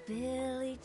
Billy.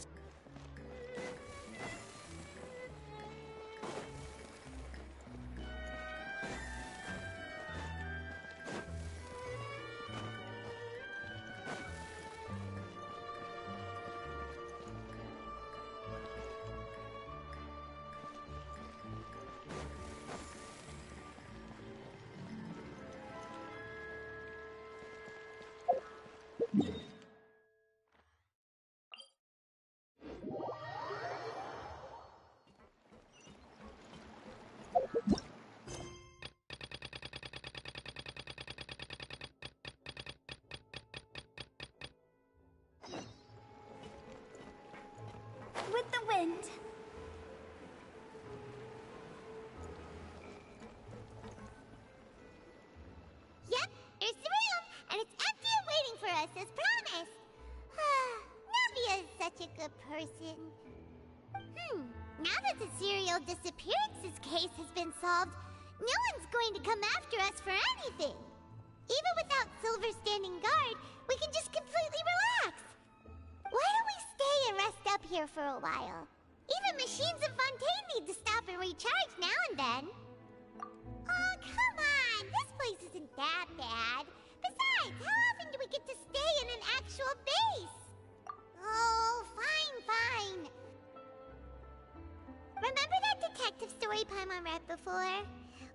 With the wind. Yep, here's the room, and it's empty and waiting for us as promised. Navia is such a good person. Now that the serial disappearances case has been solved, no one's going to come after us for anything. Even without Silver standing guard, we can just completely relax. Why don't we stay and rest up here for a while? Even machines in Fontaine need to stop and recharge now and then. Oh, come on! This place isn't that bad. Besides, how often do we get to stay in an actual base? Oh, fine. Remember that detective story Paimon read before?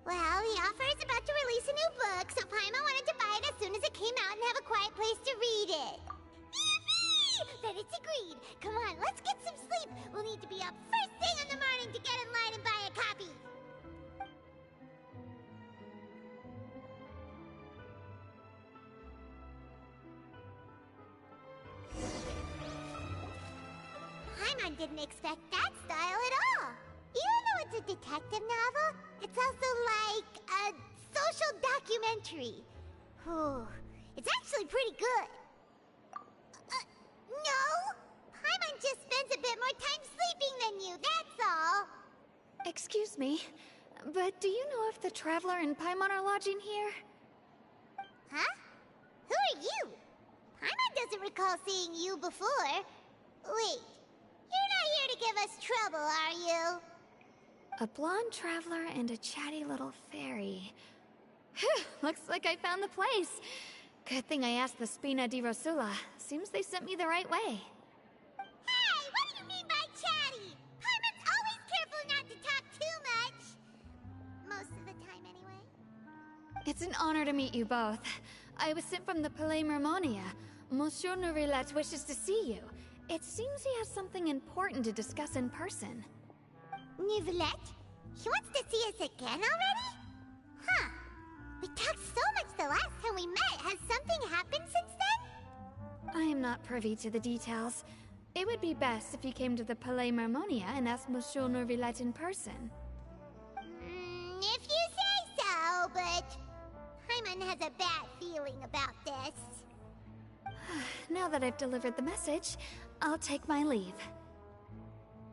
Well, the author is about to release a new book, so Paimon wanted to buy it as soon as it came out and have a quiet place to read it. Then it's agreed. Come on, let's get some sleep. We'll need to be up first thing in the morning to get in line and buy a copy. Paimon didn't expect that style at all. Even though it's a detective novel, it's also like a social documentary. Whew. It's actually pretty good. No! Paimon just spends a bit more time sleeping than you, that's all. Excuse me, but do you know if the Traveler and Paimon are lodging here? Huh? Who are you? Paimon doesn't recall seeing you before. Wait, you're not here to give us trouble, are you? A blonde traveler and a chatty little fairy. Phew, looks like I found the place. Good thing I asked the Spina di Rosula. Seems they sent me the right way. Hey, what do you mean by chatty? Paimon's always careful not to talk too much. Most of the time, anyway. It's an honor to meet you both. I was sent from the Palais Mermonia. Monsieur Nourilette wishes to see you. It seems he has something important to discuss in person. Nourilette? He wants to see us again already? Huh. We talked so much the last time we met. Has something happened since then? I am not privy to the details. It would be best if you came to the Palais Mermonia and asked Monsieur Nourilette in person. If you say so, but Paimon has a bad feeling about this. Now that I've delivered the message, I'll take my leave.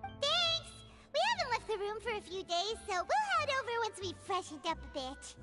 Thanks! We haven't left the room for a few days, so we'll head over once we've freshened up a bit.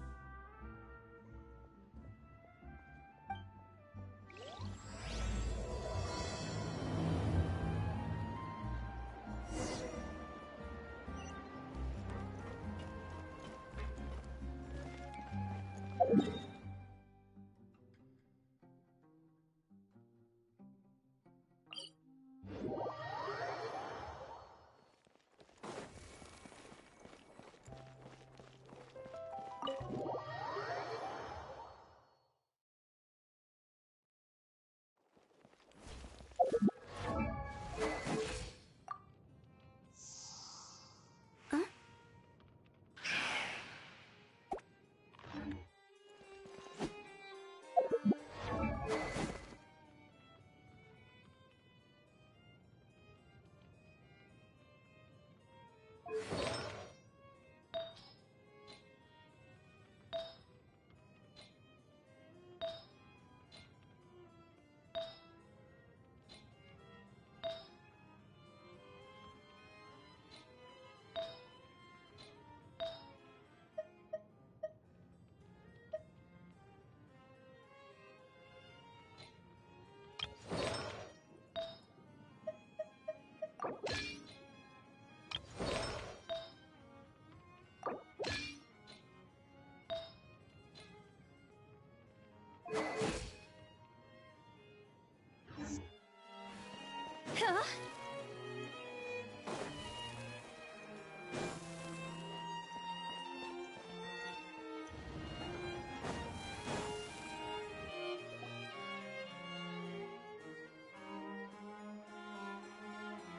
Huh?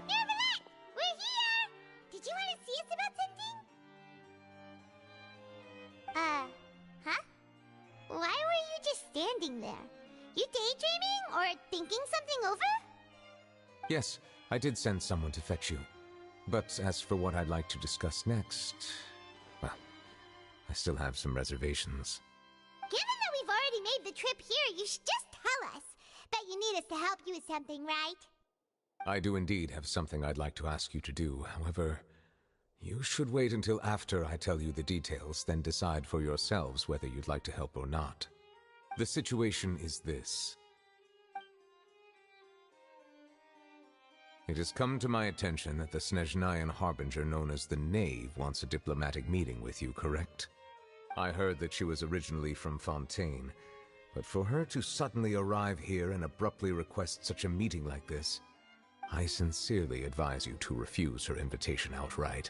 Neverland! We're here! Did you want to see us about something? Huh? Why were you just standing there? You daydreaming or thinking something over? Yes, I did send someone to fetch you. But as for what I'd like to discuss next, well, I still have some reservations. Given that we've already made the trip here, you should just tell us. Bet you need us to help you with something, right? I do indeed have something I'd like to ask you to do. However, you should wait until after I tell you the details, then decide for yourselves whether you'd like to help or not. The situation is this. It has come to my attention that the Snezhnayan Harbinger known as the Knave wants a diplomatic meeting with you, correct? I heard that she was originally from Fontaine, but for her to suddenly arrive here and abruptly request such a meeting like this, I sincerely advise you to refuse her invitation outright.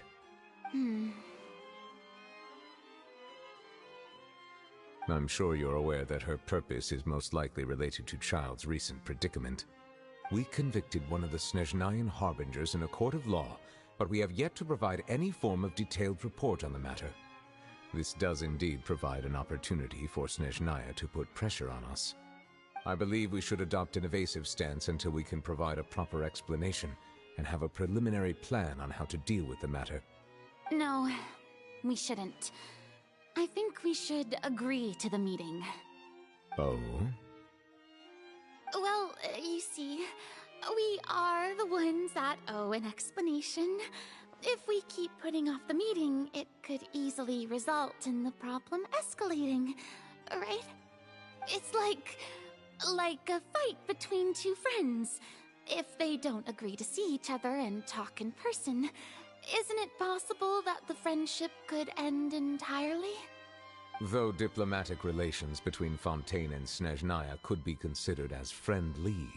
I'm sure you're aware that her purpose is most likely related to Child's recent predicament. We convicted one of the Snezhnayan Harbingers in a court of law, but we have yet to provide any form of detailed report on the matter. This does indeed provide an opportunity for Snezhnaya to put pressure on us. I believe we should adopt an evasive stance until we can provide a proper explanation and have a preliminary plan on how to deal with the matter. No, we shouldn't. I think we should agree to the meeting. Oh? Well, you see, we are the ones that owe an explanation. If we keep putting off the meeting, it could easily result in the problem escalating, right? It's like a fight between two friends. If they don't agree to see each other and talk in person, isn't it possible that the friendship could end entirely? Though diplomatic relations between Fontaine and Snezhnaya could be considered as friendly,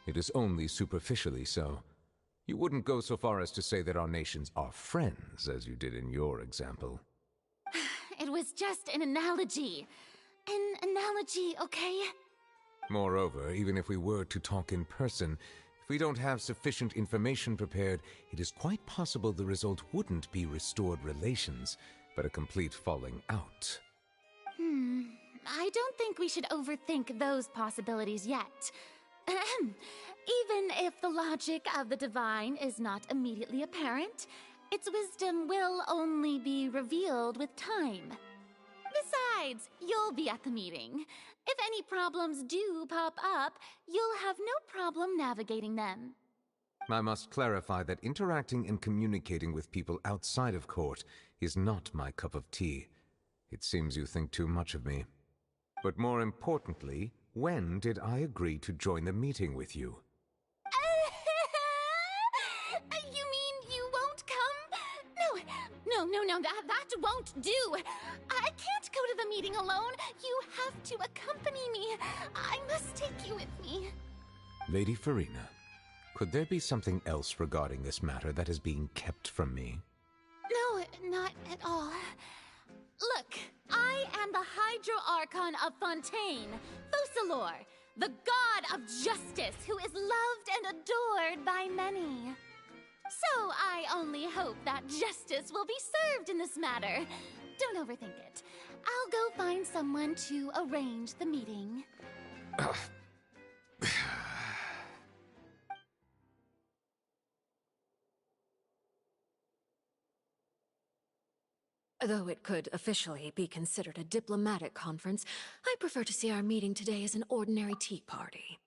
it is only superficially so. You wouldn't go so far as to say that our nations are friends, as you did in your example. It was just an analogy. An analogy, okay? Moreover, even if we were to talk in person, if we don't have sufficient information prepared, it is quite possible the result wouldn't be restored relations, but a complete falling out. I don't think we should overthink those possibilities yet. Ahem. Even if the logic of the divine is not immediately apparent, its wisdom will only be revealed with time. Besides, you'll be at the meeting. If any problems do pop up, you'll have no problem navigating them. I must clarify that interacting and communicating with people outside of court is not my cup of tea. It seems you think too much of me. But more importantly, when did I agree to join the meeting with you? You mean you won't come? No, that won't do. I can't go to the meeting alone. You have to accompany me. I must take you with me. Lady Farina, could there be something else regarding this matter that is being kept from me? No, not at all. Look, I am the Hydro Archon of Fontaine, Focalor, the god of justice who is loved and adored by many. So I only hope that justice will be served in this matter. Don't overthink it. I'll go find someone to arrange the meeting. Though it could officially be considered a diplomatic conference, I prefer to see our meeting today as an ordinary tea party.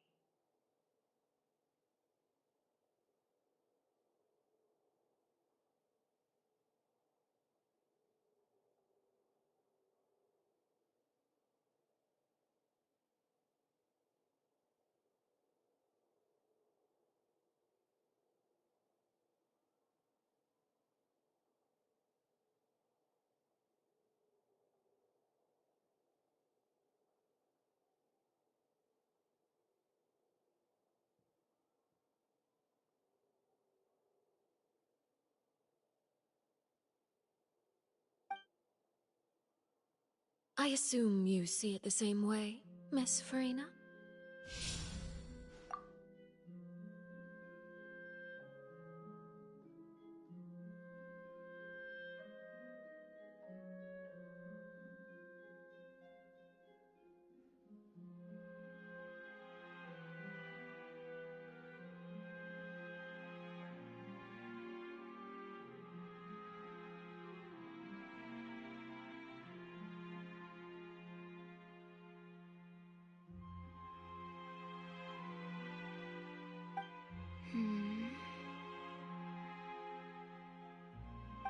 I assume you see it the same way, Miss Farina?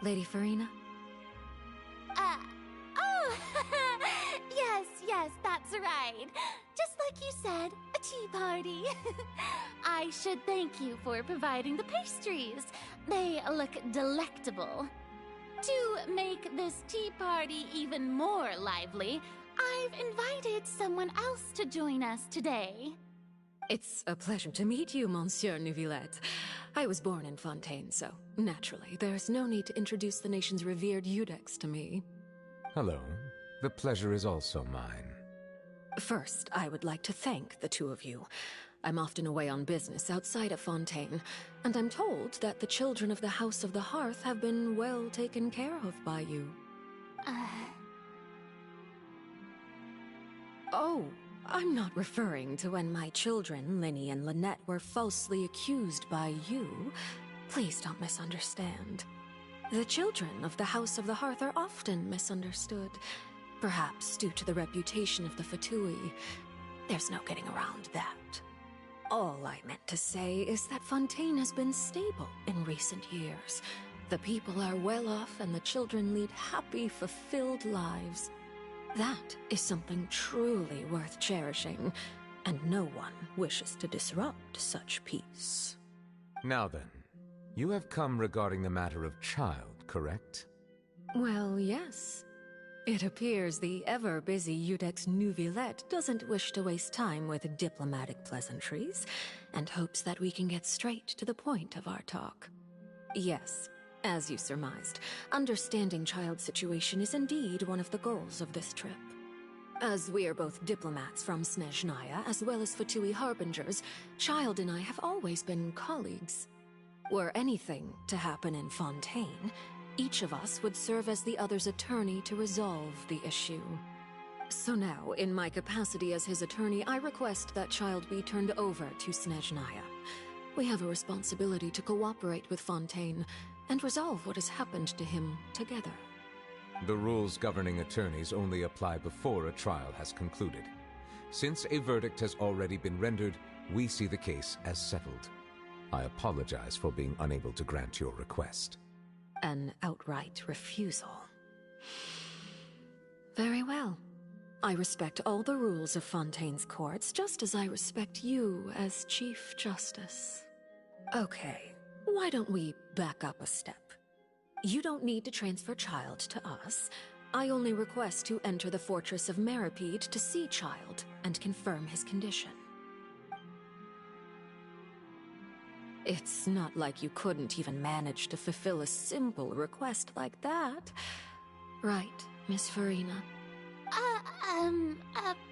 Lady Farina? Oh! yes, that's right. Just like you said, a tea party. I should thank you for providing the pastries. They look delectable. To make this tea party even more lively, I've invited someone else to join us today. It's a pleasure to meet you, Monsieur Neuvillette. I was born in Fontaine, so naturally, there's no need to introduce the nation's revered Eudex to me. Hello. The pleasure is also mine. First, I would like to thank the two of you. I'm often away on business outside of Fontaine, and I'm told that the children of the House of the Hearth have been well taken care of by you. Oh, I'm not referring to when my children, Linny and Lynette, were falsely accused by you. Please don't misunderstand. The children of the House of the Hearth are often misunderstood, perhaps due to the reputation of the Fatui. There's no getting around that. All I meant to say is that Fontaine has been stable in recent years. The people are well off and the children lead happy, fulfilled lives. That is something truly worth cherishing, and no one wishes to disrupt such peace. Now then, you have come regarding the matter of child, correct? Well, yes. It appears the ever-busy Eudex Neuvillette doesn't wish to waste time with diplomatic pleasantries, and hopes that we can get straight to the point of our talk. Yes, as you surmised, understanding child's situation is indeed one of the goals of this trip. As we are both diplomats from Snezhnaya, as well as Fatui harbingers, Child and I have always been colleagues. Were anything to happen in Fontaine, each of us would serve as the other's attorney to resolve the issue. So now, in my capacity as his attorney, I request that Child be turned over to Snezhnaya. We have a responsibility to cooperate with Fontaine and resolve what has happened to him together. The rules governing attorneys only apply before a trial has concluded. Since a verdict has already been rendered, we see the case as settled. I apologize for being unable to grant your request. An outright refusal. Very well. I respect all the rules of Fontaine's courts, just as I respect you as Chief Justice. Okay, why don't we back up a step? You don't need to transfer Child to us. I only request to enter the fortress of Meripede to see Child and confirm his condition. It's not like you couldn't even manage to fulfill a simple request like that. Right, Miss Farina?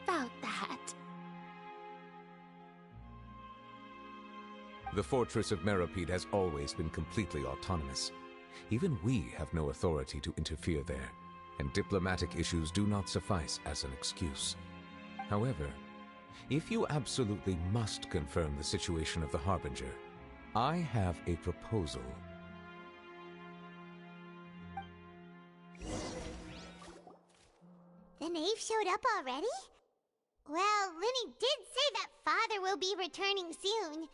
About that. The fortress of Meripede has always been completely autonomous. Even we have no authority to interfere there, and diplomatic issues do not suffice as an excuse. However, if you absolutely must confirm the situation of the Harbinger, I have a proposal. The knave showed up already? Well, Linny did say that Father will be returning soon.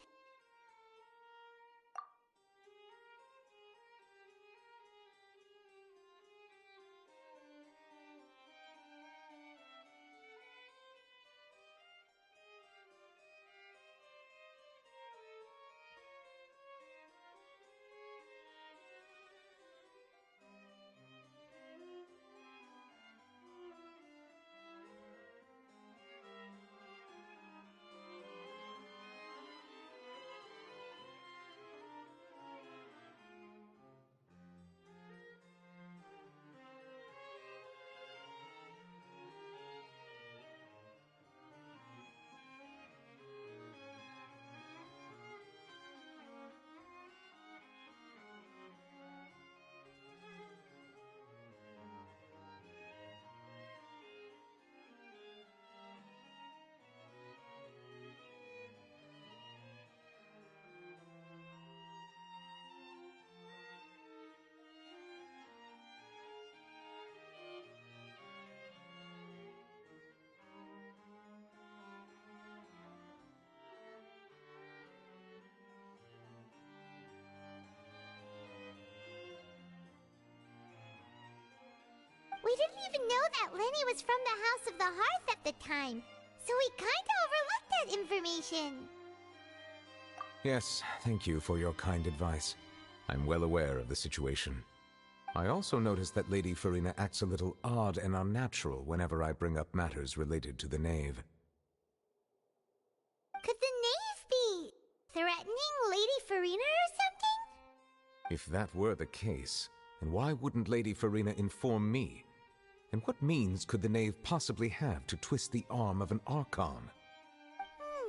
We didn't even know that Lenny was from the House of the Hearth at the time, so we kinda overlooked that information. Yes, thank you for your kind advice. I'm well aware of the situation. I also noticed that Lady Farina acts a little odd and unnatural whenever I bring up matters related to the Knave. Could the Knave be threatening Lady Farina or something? If that were the case, then why wouldn't Lady Farina inform me? And what means could the Knave possibly have to twist the arm of an Archon?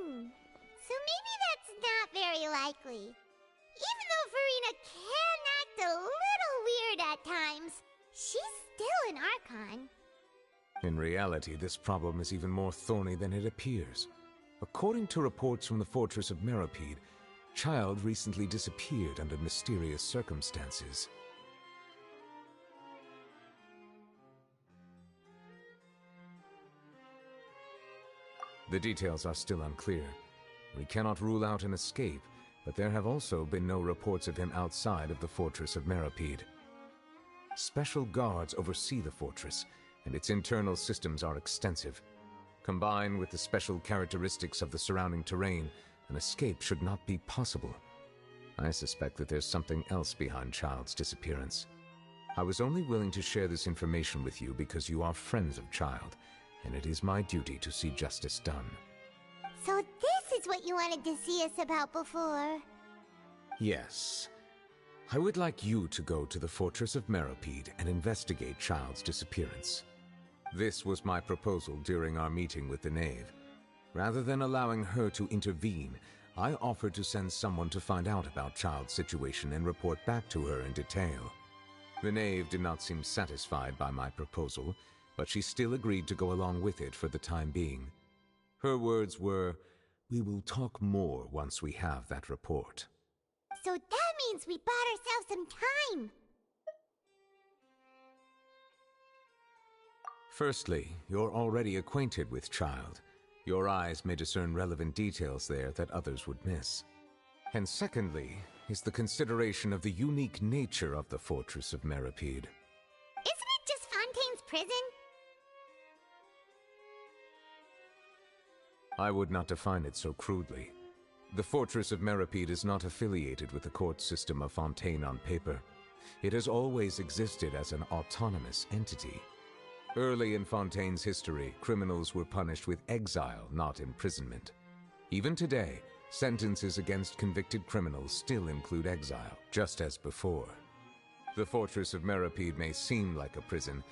So maybe that's not very likely. Even though Farina can act a little weird at times, she's still an Archon. In reality, this problem is even more thorny than it appears. According to reports from the Fortress of Meropide, Child recently disappeared under mysterious circumstances. The details are still unclear. We cannot rule out an escape, but there have also been no reports of him outside of the Fortress of Meropide. Special guards oversee the fortress, and its internal systems are extensive. Combined with the special characteristics of the surrounding terrain, an escape should not be possible. I suspect that there's something else behind Child's disappearance. I was only willing to share this information with you because you are friends of Child, and it is my duty to see justice done. So this is what you wanted to see us about before. Yes. I would like you to go to the Fortress of Meropide and investigate Child's disappearance. This was my proposal during our meeting with the Knave. Rather than allowing her to intervene, I offered to send someone to find out about Child's situation and report back to her in detail. The Knave did not seem satisfied by my proposal, but she still agreed to go along with it for the time being. Her words were, "We will talk more once we have that report." So that means we bought ourselves some time. Firstly, you're already acquainted with Child. Your eyes may discern relevant details there that others would miss. And secondly, is the consideration of the unique nature of the Fortress of Meropide. Isn't it just Fontaine's prison? I would not define it so crudely. The Fortress of Meropide is not affiliated with the court system of Fontaine on paper. It has always existed as an autonomous entity. Early in Fontaine's history, criminals were punished with exile, not imprisonment. Even today, sentences against convicted criminals still include exile, just as before. The Fortress of Meropide may seem like a prison,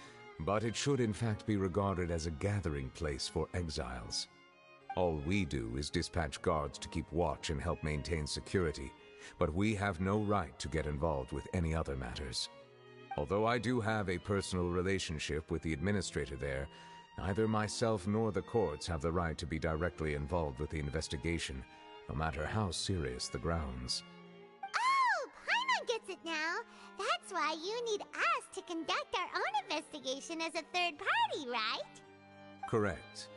but it should in fact be regarded as a gathering place for exiles. All we do is dispatch guards to keep watch and help maintain security, but we have no right to get involved with any other matters. Although I do have a personal relationship with the administrator there, neither myself nor the courts have the right to be directly involved with the investigation, no matter how serious the grounds. Oh, Paimon gets it now. That's why you need us to conduct our own investigation as a third party, right? Correct.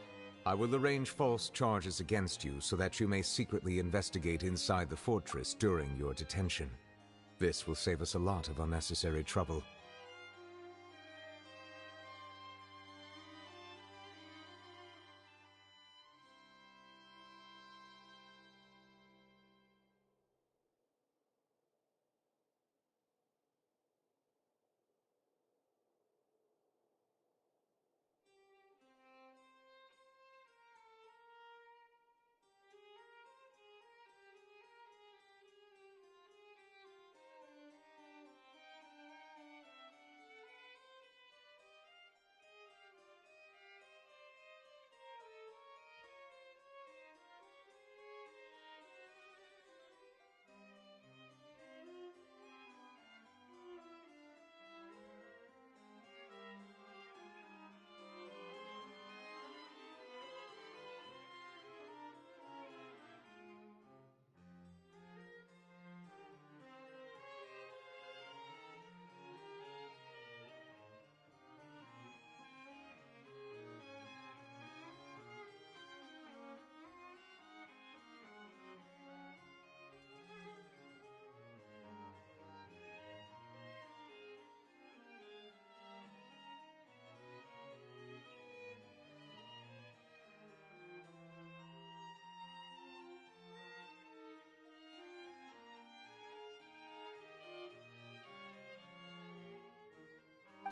I will arrange false charges against you so that you may secretly investigate inside the fortress during your detention. This will save us a lot of unnecessary trouble.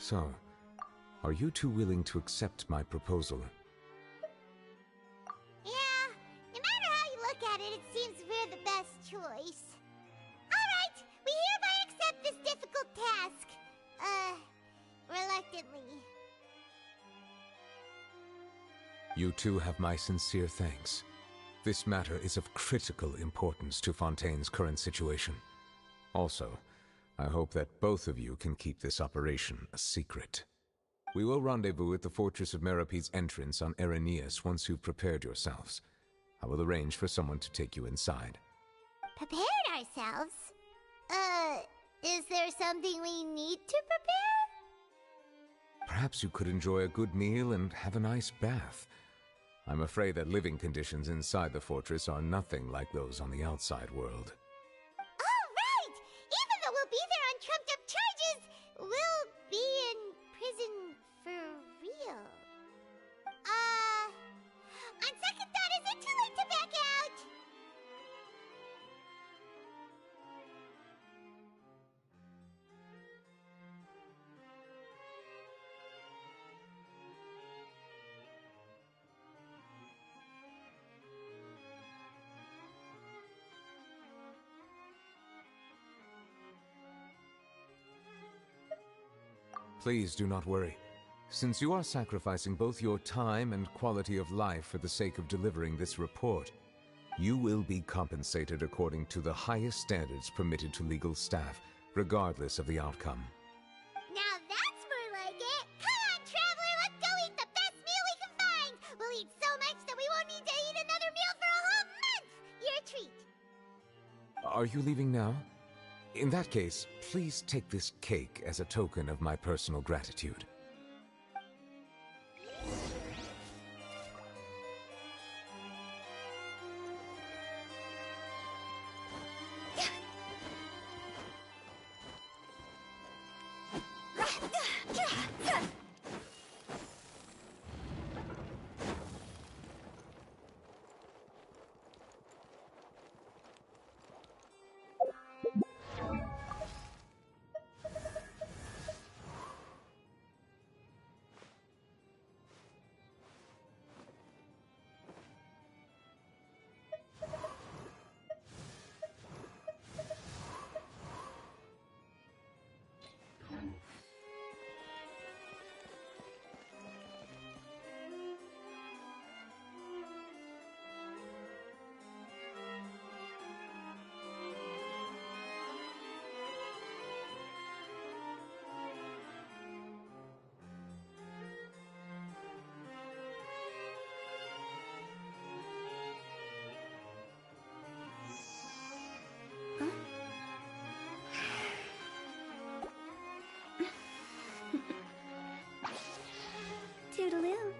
So, are you two willing to accept my proposal? Yeah, no matter how you look at it, it seems we're the best choice. Alright, we hereby accept this difficult task. Reluctantly. You two have my sincere thanks. This matter is of critical importance to Fontaine's current situation. Also, I hope that both of you can keep this operation a secret. We will rendezvous at the Fortress of Merope's entrance on Erinius once you've prepared yourselves. I will arrange for someone to take you inside. Prepared ourselves? Is there something we need to prepare? Perhaps you could enjoy a good meal and have a nice bath. I'm afraid that living conditions inside the fortress are nothing like those on the outside world. Oh, right! Even though we'll be there on trumped-up charges, we'll be in prison for real. On second thought, is it too late to back out? Please do not worry. Since you are sacrificing both your time and quality of life for the sake of delivering this report, you will be compensated according to the highest standards permitted to legal staff, regardless of the outcome. Now that's more like it! Come on, traveler, let's go eat the best meal we can find! We'll eat so much that we won't need to eat another meal for a whole month! You're a treat! Are you leaving now? In that case, please take this cake as a token of my personal gratitude. Toodaloo.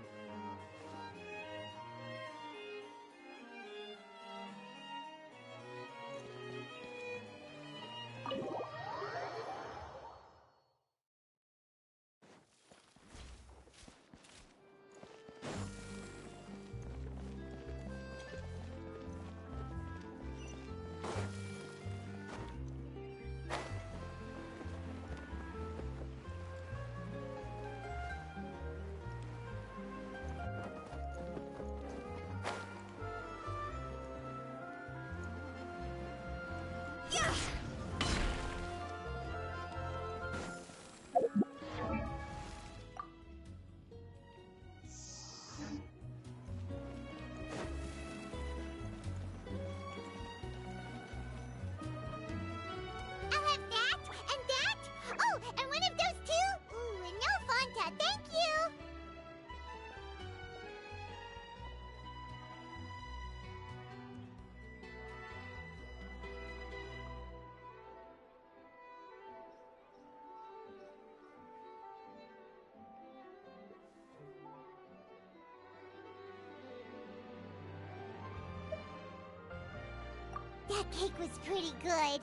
That cake was pretty good.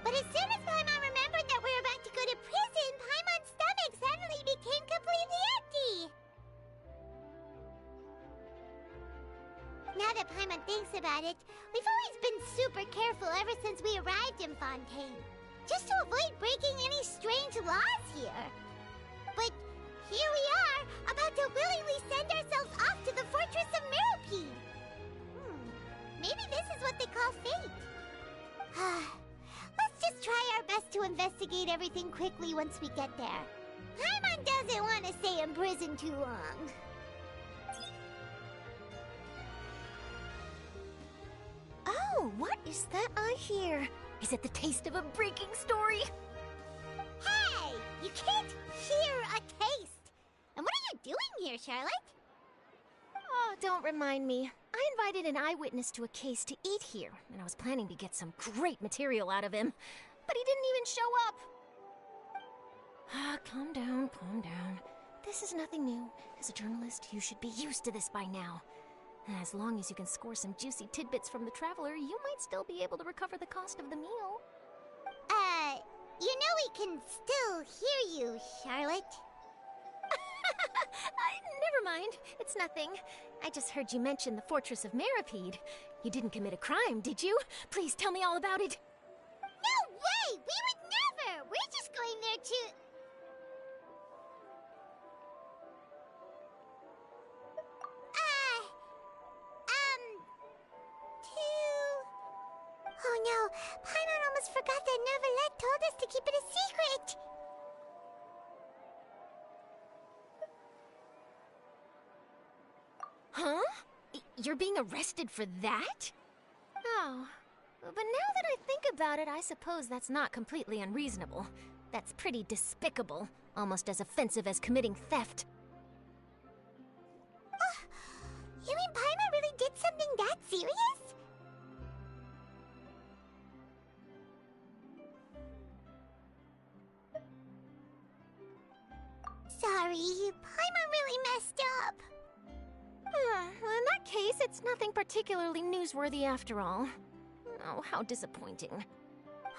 But as soon as Paimon remembered that we were about to go to prison, Paimon's stomach suddenly became completely empty. Now that Paimon thinks about it, we've always been super careful ever since we arrived in Fontaine. Just to avoid breaking any strange laws here. But here we are, about to willingly send ourselves off to the Fortress of Meropide. Maybe this is what they call fate. Let's just try our best to investigate everything quickly once we get there. Paimon doesn't want to stay in prison too long. Oh, what is that I hear? Is it the taste of a breaking story? Hey! You can't hear a taste! And what are you doing here, Charlotte? Oh, don't remind me. I invited an eyewitness to a case to eat here, and I was planning to get some great material out of him. But he didn't even show up. Calm down, calm down. This is nothing new. As a journalist, you should be used to this by now. As long as you can score some juicy tidbits from the Traveler, you might still be able to recover the cost of the meal. You know we can still hear you, Charlotte. Never mind. It's nothing. I just heard you mention the Fortress of Meropide. You didn't commit a crime, did you? Please tell me all about it. No way! We would never! We're just going there to... Oh no, Paimon almost forgot that Neuvillette told us to keep it a secret! Huh? You're being arrested for that? Oh, but now that I think about it, I suppose that's not completely unreasonable. That's pretty despicable, almost as offensive as committing theft. You mean Paimon really did something that serious? Sorry, Paimon really messed up. Well, in that case, it's nothing particularly newsworthy after all. Oh, how disappointing.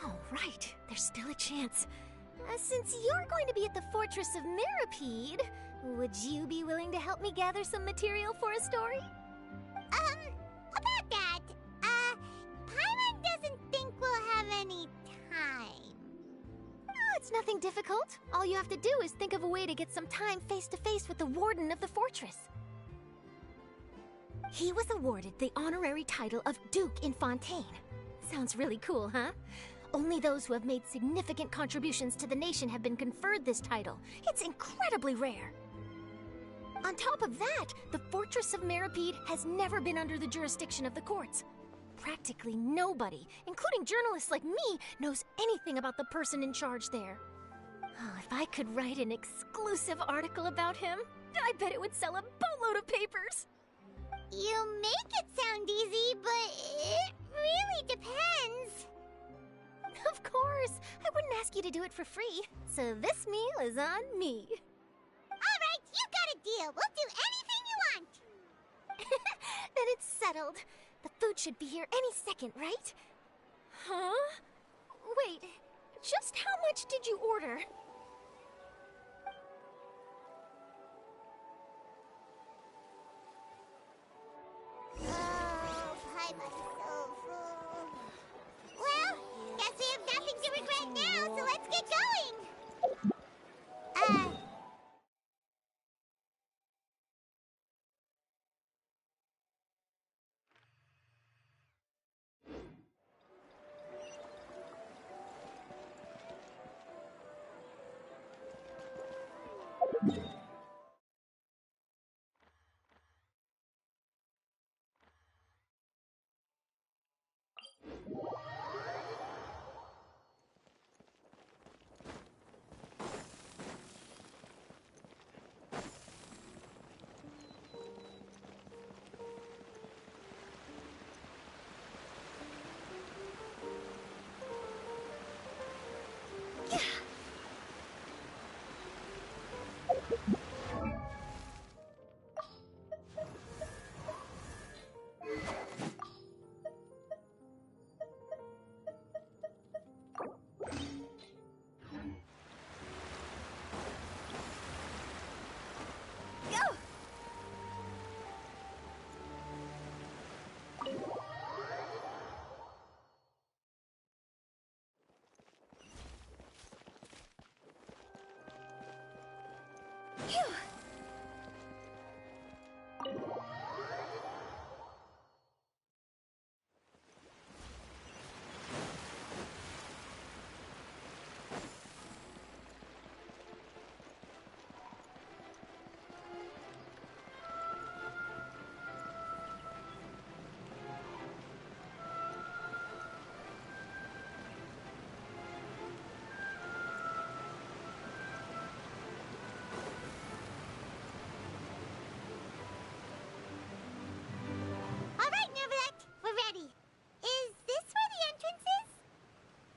All right, there's still a chance. Since you're going to be at the Fortress of Meropide, would you be willing to help me gather some material for a story? About that, Paimon doesn't think we'll have any time. Oh, it's nothing difficult. All you have to do is think of a way to get some time face-to-face with the Warden of the Fortress. He was awarded the honorary title of Duke in Fontaine. Sounds really cool, huh? Only those who have made significant contributions to the nation have been conferred this title. It's incredibly rare. On top of that, the Fortress of Meropide has never been under the jurisdiction of the courts. Practically nobody, including journalists like me, knows anything about the person in charge there. Oh, if I could write an exclusive article about him, I bet it would sell a boatload of papers. You make it sound easy, but it really depends. Of course, I wouldn't ask you to do it for free, so this meal is on me. All right, you got a deal. We'll do anything you want. Then it's settled. The food should be here any second, right? Huh? Wait, just how much did you order? Oh, Paimon's so full. Well, guess we have nothing to regret now, so let's get going.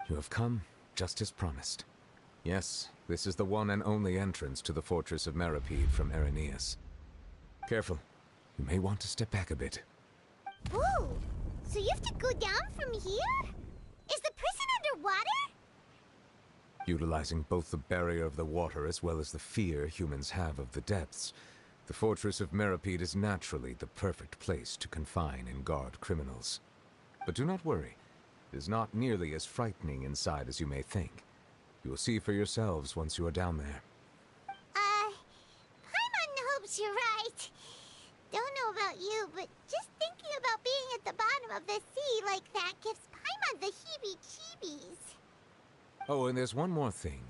You have come, just as promised. Yes, this is the one and only entrance to the fortress of Meripede from Araneus. Careful. You may want to step back a bit. Whoa! So you have to go down from here? Is the prison underwater? Utilizing both the barrier of the water as well as the fear humans have of the depths, the fortress of Meripede is naturally the perfect place to confine and guard criminals. But do not worry. It is not nearly as frightening inside as you may think. You will see for yourselves once you are down there. Paimon hopes you're right. Don't know about you, but just thinking about being at the bottom of the sea like that gives Paimon the heebie-jeebies. Oh, and there's one more thing.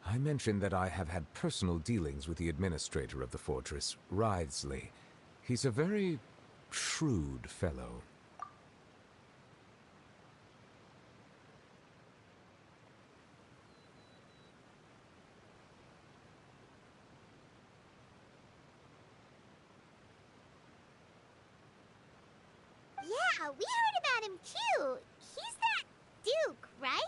I mentioned that I have had personal dealings with the administrator of the fortress, Wriothesley. He's a very shrewd fellow. Yeah, we heard about him too. He's that Duke, right?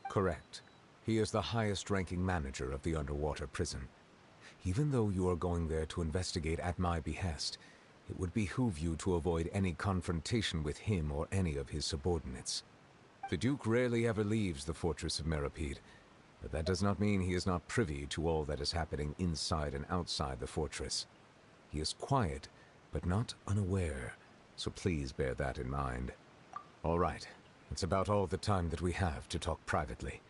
Correct. He is the highest-ranking manager of the underwater prison. Even though you are going there to investigate at my behest, it would behoove you to avoid any confrontation with him or any of his subordinates. The Duke rarely ever leaves the fortress of Meripede, but that does not mean he is not privy to all that is happening inside and outside the fortress. He is quiet, but not unaware, so please bear that in mind. All right, it's about all the time that we have to talk privately.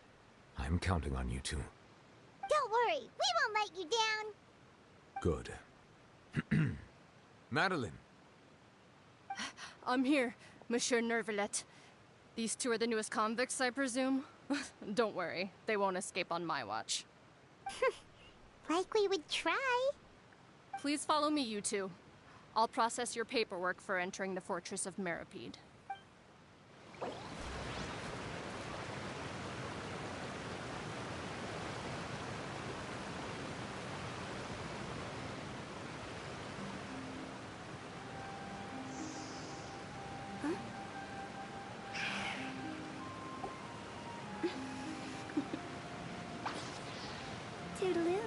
I'm counting on you two. Don't worry, we won't let you down. Good. Madeline! I'm here, Monsieur Nervalet. These two are the newest convicts, I presume? Don't worry, they won't escape on my watch. Like we would try. Please follow me, you two. I'll process your paperwork for entering the Fortress of Meripede. Toodaloo.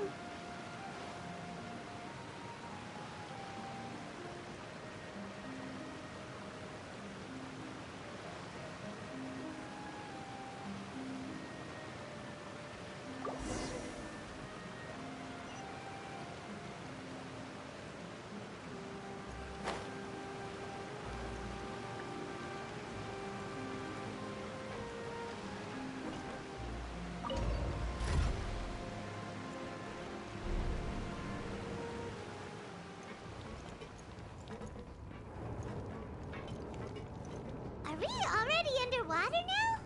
Are we already underwater now?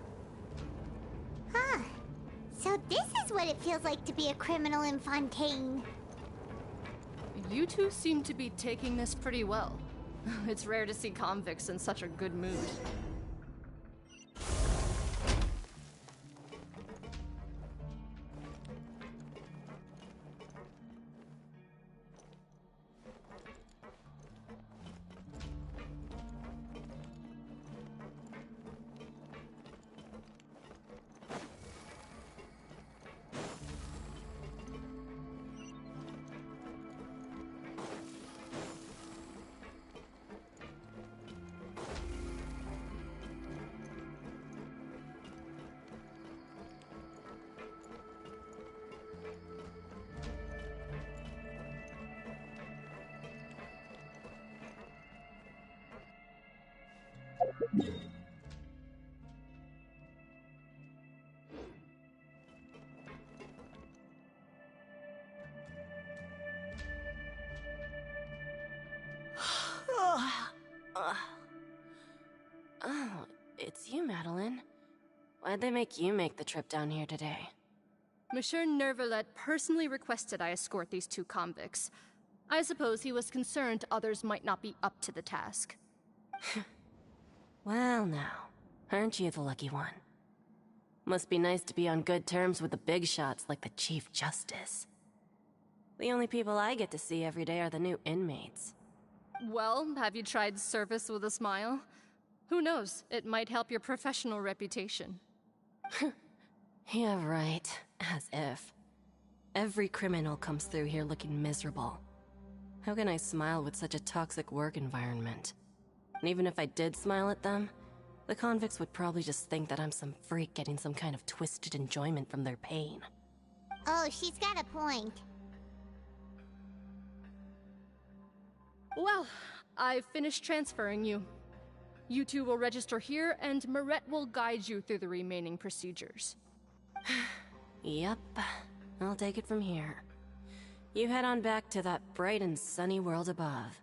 Huh. So this is what it feels like to be a criminal in Fontaine. You two seem to be taking this pretty well. It's rare to see convicts in such a good mood. Oh, it's you, Madeline. Why'd they make you make the trip down here today? Monsieur Nervalet personally requested I escort these two convicts. I suppose he was concerned others might not be up to the task. Well now, aren't you the lucky one? Must be nice to be on good terms with the big shots like the Chief Justice. The only people I get to see every day are the new inmates. Well, have you tried service with a smile? Who knows? It might help your professional reputation. Yeah, right. As if. Every criminal comes through here looking miserable. How can I smile with such a toxic work environment? And even if I did smile at them, the convicts would probably just think that I'm some freak getting some kind of twisted enjoyment from their pain. Oh, she's got a point. Well, I've finished transferring you. You two will register here, and Marette will guide you through the remaining procedures. Yep. I'll take it from here. You head on back to that bright and sunny world above.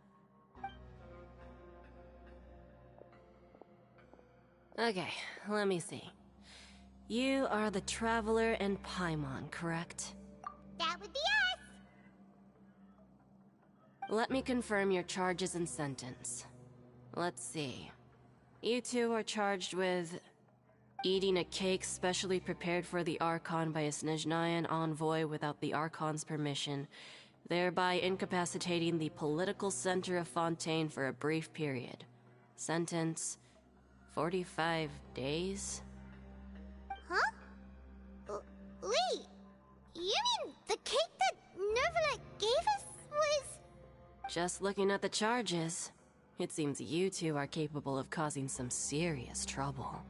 Okay, let me see. You are the Traveler and Paimon, correct? That would be us! Let me confirm your charges and sentence. Let's see. You two are charged with eating a cake specially prepared for the Archon by a Snezhnayan envoy without the Archon's permission, thereby incapacitating the political center of Fontaine for a brief period. Sentence: 45 days? Huh? Wait, you mean the cake that Nervalet gave us was... Just looking at the charges, it seems you two are capable of causing some serious trouble.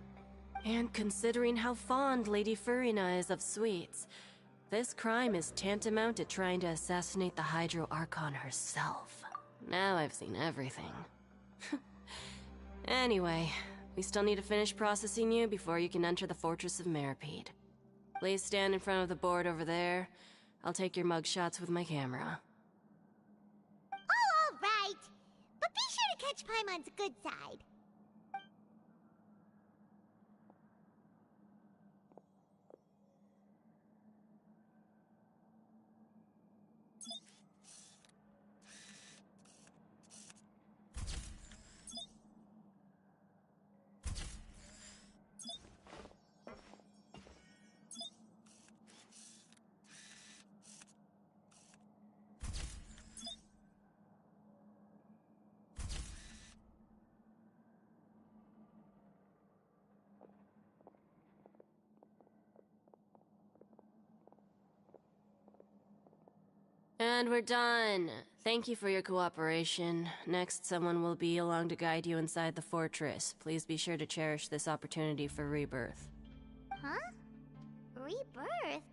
And considering how fond Lady Furina is of sweets, this crime is tantamount to trying to assassinate the Hydro Archon herself. Now I've seen everything. Anyway, we still need to finish processing you before you can enter the Fortress of Meripede. Please stand in front of the board over there. I'll take your mugshots with my camera. Oh, all right. But be sure to catch Paimon's good side. And we're done. Thank you for your cooperation. Next, someone will be along to guide you inside the fortress. Please be sure to cherish this opportunity for rebirth. Huh? Rebirth? Isn't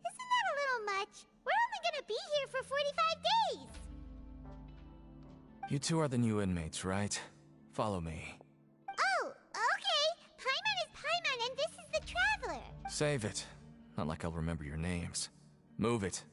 that a little much? We're only gonna be here for 45 days! You two are the new inmates, right? Follow me. Oh, okay! Paimon is Paimon and this is the Traveler! Save it. Not like I'll remember your names. Move it.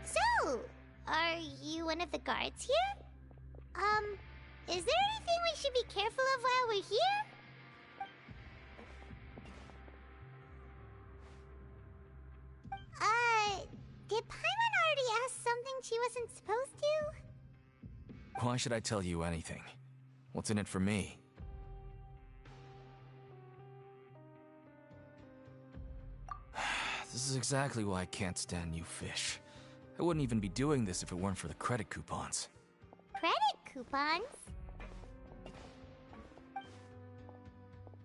So, are you one of the guards here? Is there anything we should be careful of while we're here? Did Paimon already ask something she wasn't supposed to? Why should I tell you anything? What's in it for me? This is exactly why I can't stand you fish. I wouldn't even be doing this if it weren't for the credit coupons. Credit coupons?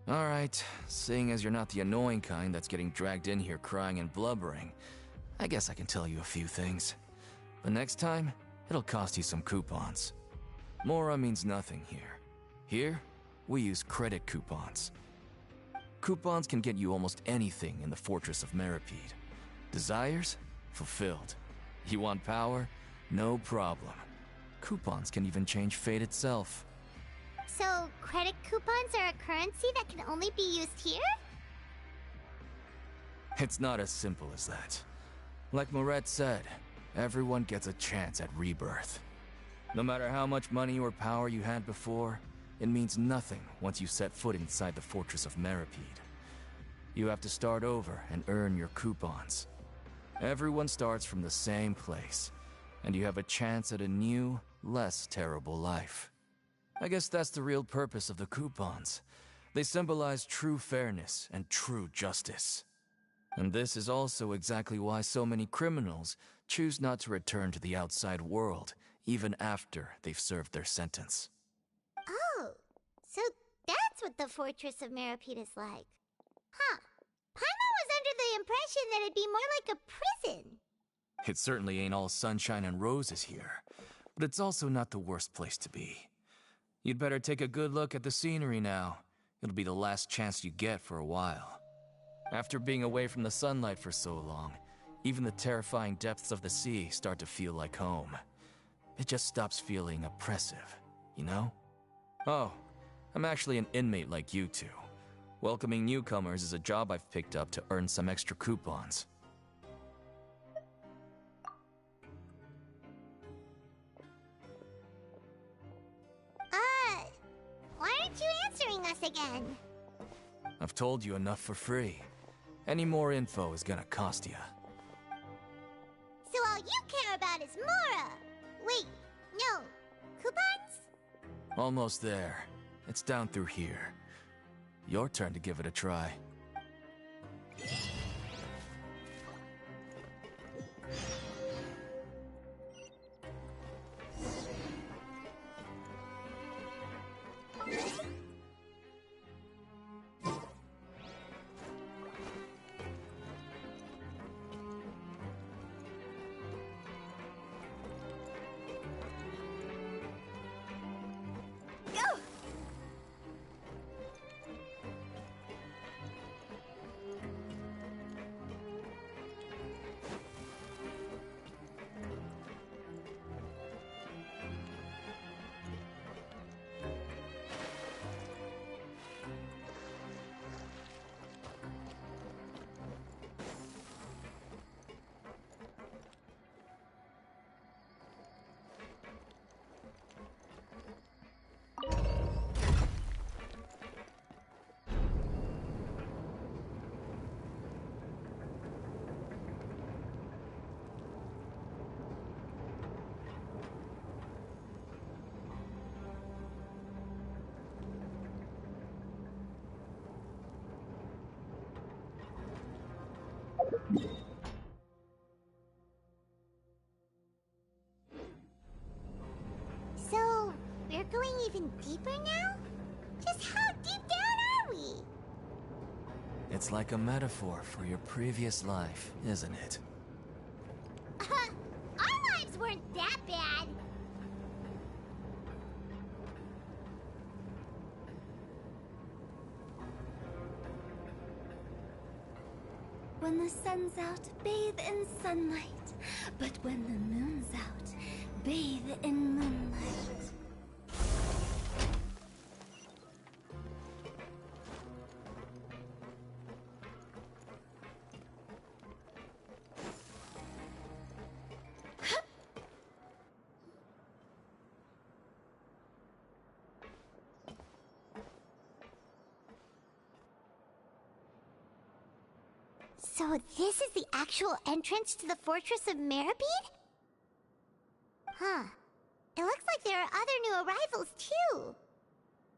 Alright, seeing as you're not the annoying kind that's getting dragged in here crying and blubbering, I guess I can tell you a few things. But next time, it'll cost you some coupons. Mora means nothing here. Here, we use credit coupons. Coupons can get you almost anything in the Fortress of Meripede. Desires? Fulfilled. You want power? No problem. Coupons can even change fate itself. So, credit coupons are a currency that can only be used here? It's not as simple as that. Like Moret said, everyone gets a chance at rebirth. No matter how much money or power you had before, it means nothing once you set foot inside the Fortress of Meripede. You have to start over and earn your coupons. Everyone starts from the same place, and you have a chance at a new, less terrible life. I guess that's the real purpose of the coupons. They symbolize true fairness and true justice. And this is also exactly why so many criminals choose not to return to the outside world, even after they've served their sentence. Oh, so that's what the Fortress of Meripede is like. Huh. Paimon was under the impression that it'd be more like a prison. It certainly ain't all sunshine and roses here, but it's also not the worst place to be. You'd better take a good look at the scenery now. It'll be the last chance you get for a while. After being away from the sunlight for so long, even the terrifying depths of the sea start to feel like home. It just stops feeling oppressive, you know? Oh, I'm actually an inmate like you two. Welcoming newcomers is a job I've picked up to earn some extra coupons. Why aren't you answering us again? I've told you enough for free. Any more info is gonna cost you. So all you care about is Mora! Wait, no. Coupons? Almost there. It's down through here. Your turn to give it a try. So, we're going even deeper now? Just how deep down are we? It's like a metaphor for your previous life, isn't it? Our lives weren't that bad. When the sun's out, bathe in sunlight. But when the moon's out, bathe in moonlight. So this is the actual entrance to the Fortress of Meripede? Huh. It looks like there are other new arrivals, too.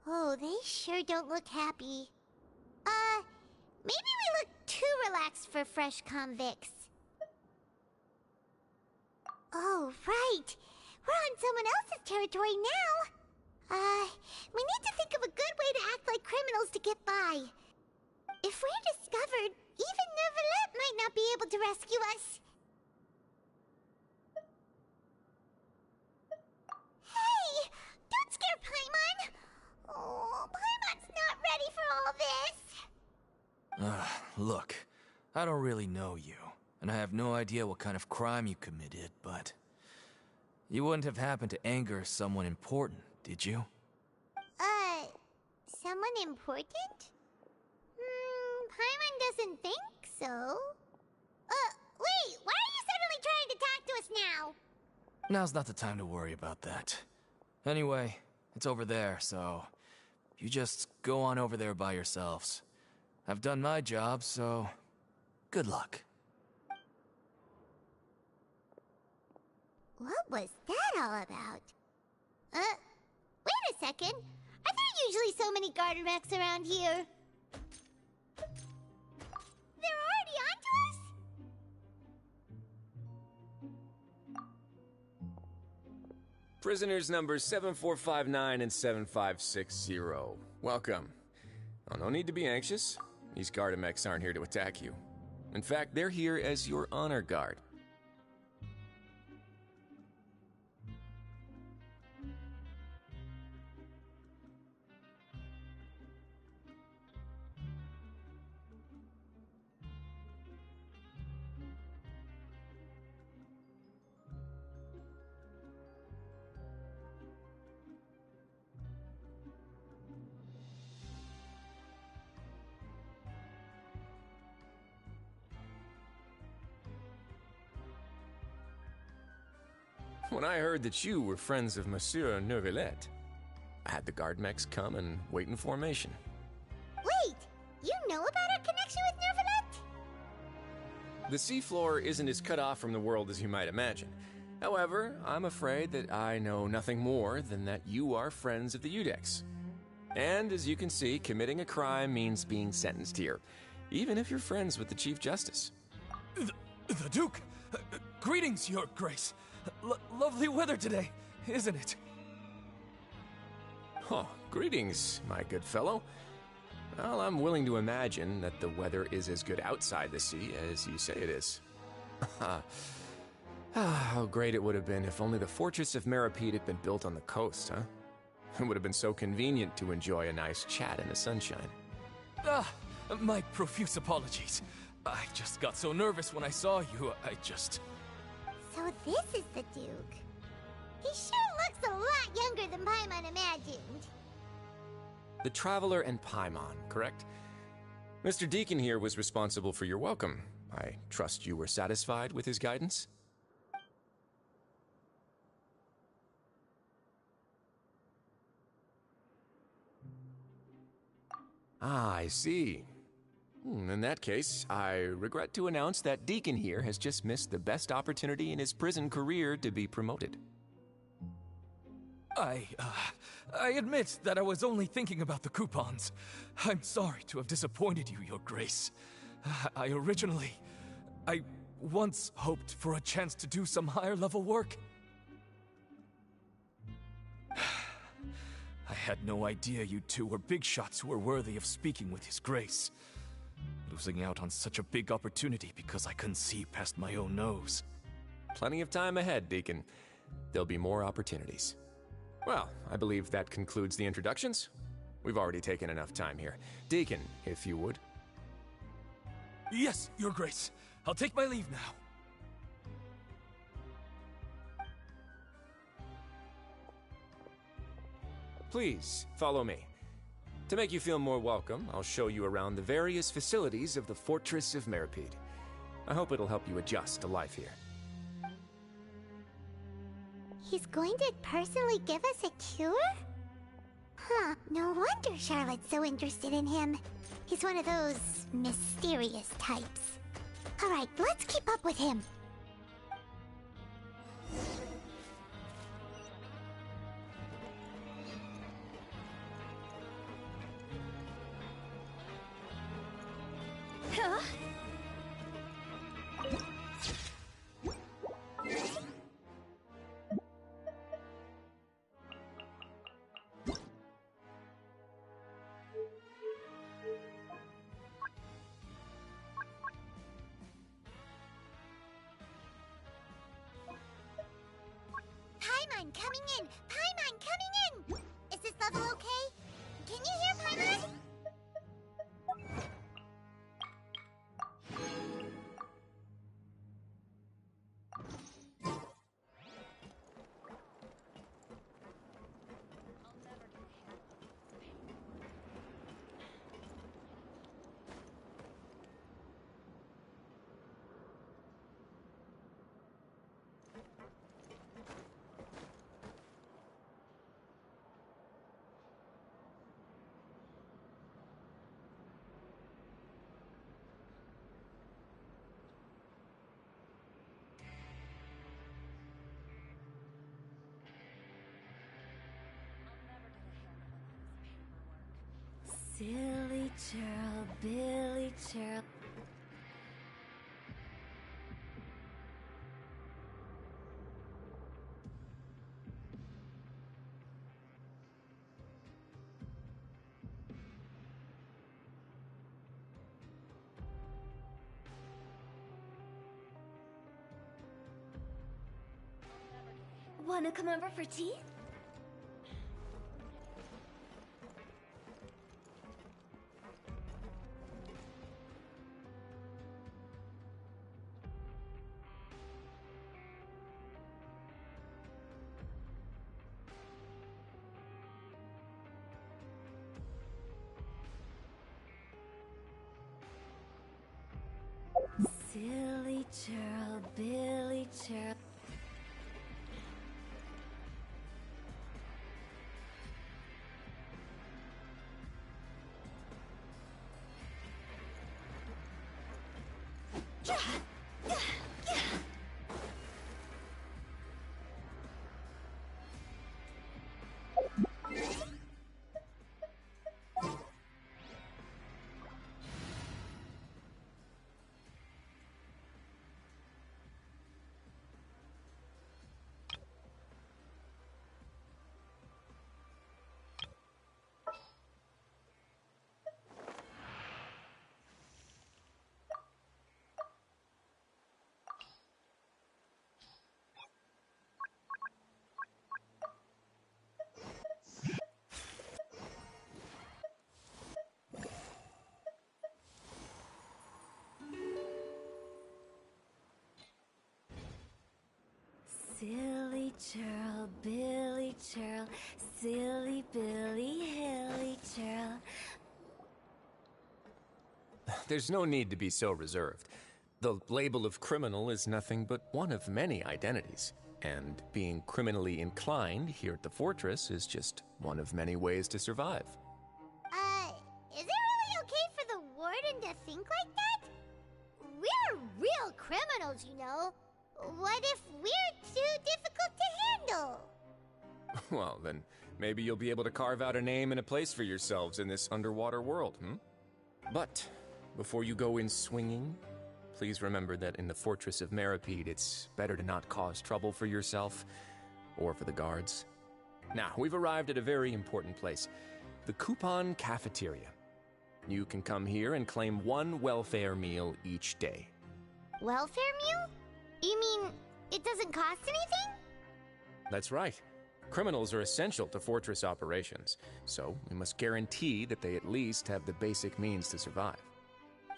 Oh, they sure don't look happy. Maybe we look too relaxed for fresh convicts. Oh, right. We're on someone else's territory now. We need to think of a good way to act like criminals to get by. If we're discovered, even Neuvillette might not be able to rescue us. Hey! Don't scare Paimon! Oh, Paimon's not ready for all this! Look, I don't really know you, and I have no idea what kind of crime you committed, but... You wouldn't have happened to anger someone important, did you? Someone important? Paimon doesn't think so. Wait, why are you suddenly trying to talk to us now? Now's not the time to worry about that. Anyway, it's over there, so you just go on over there by yourselves. I've done my job, so good luck. What was that all about? Wait a second. Are there usually so many garter mechs around here? They're already onto us? Prisoners numbers 7459 and 7560. Welcome. Oh, no need to be anxious. These Gardamex aren't here to attack you. In fact, they're here as your honor guard. When I heard that you were friends of Monsieur Neuvillette, I had the Guardmex come and wait in formation. Wait! You know about our connection with Neuvillette? The seafloor isn't as cut off from the world as you might imagine. However, I'm afraid that I know nothing more than that you are friends of the Udex. And as you can see, committing a crime means being sentenced here, even if you're friends with the Chief Justice. The Duke! Greetings, Your Grace! Lovely weather today, isn't it? Oh, greetings, my good fellow. Well, I'm willing to imagine that the weather is as good outside the sea as you say it is. How great it would have been if only the Fortress of Meripede had been built on the coast, huh? It would have been so convenient to enjoy a nice chat in the sunshine. My profuse apologies. I just got so nervous when I saw you, So this is the Duke. He sure looks a lot younger than Paimon imagined. The Traveler and Paimon, correct? Mr. Deacon here was responsible for your welcome. I trust you were satisfied with his guidance? Ah, I see. In that case, I regret to announce that Deacon here has just missed the best opportunity in his prison career to be promoted. I admit that I was only thinking about the coupons. I'm sorry to have disappointed you, Your Grace. I once hoped for a chance to do some higher-level work. I had no idea you two were big shots who were worthy of speaking with His Grace. Losing out on such a big opportunity because I couldn't see past my own nose. Plenty of time ahead, Deacon. There'll be more opportunities. Well, I believe that concludes the introductions. We've already taken enough time here. Deacon, if you would. Yes, Your Grace. I'll take my leave now. Please, follow me. To make you feel more welcome, I'll show you around the various facilities of the Fortress of Meripede. I hope it'll help you adjust to life here. He's going to personally give us a cure? Huh, no wonder Charlotte's so interested in him. He's one of those mysterious types. Alright, let's keep up with him. Huh? Paimon coming in! Paimon coming in! Is this level okay? Can you hear Paimon? Silly churl, Billy churl. Wanna come over for tea? Silly churl, Billy churl. Silly churl, Billy churl, silly Billy Hilly churl. There's no need to be so reserved. The label of criminal is nothing but one of many identities, and being criminally inclined here at the fortress is just one of many ways to survive. Is it really okay for the warden to think like that? We're real criminals, you know. What if we're too difficult to handle? Well, then maybe you'll be able to carve out a name and a place for yourselves in this underwater world, But before you go in swinging, please remember that in the Fortress of Meripede, it's better to not cause trouble for yourself or for the guards. Now, we've arrived at a very important place, the Coupon Cafeteria. You can come here and claim one welfare meal each day. Welfare meal? You mean it doesn't cost anything? That's right. Criminals are essential to Fortress operations, so we must guarantee that they at least have the basic means to survive.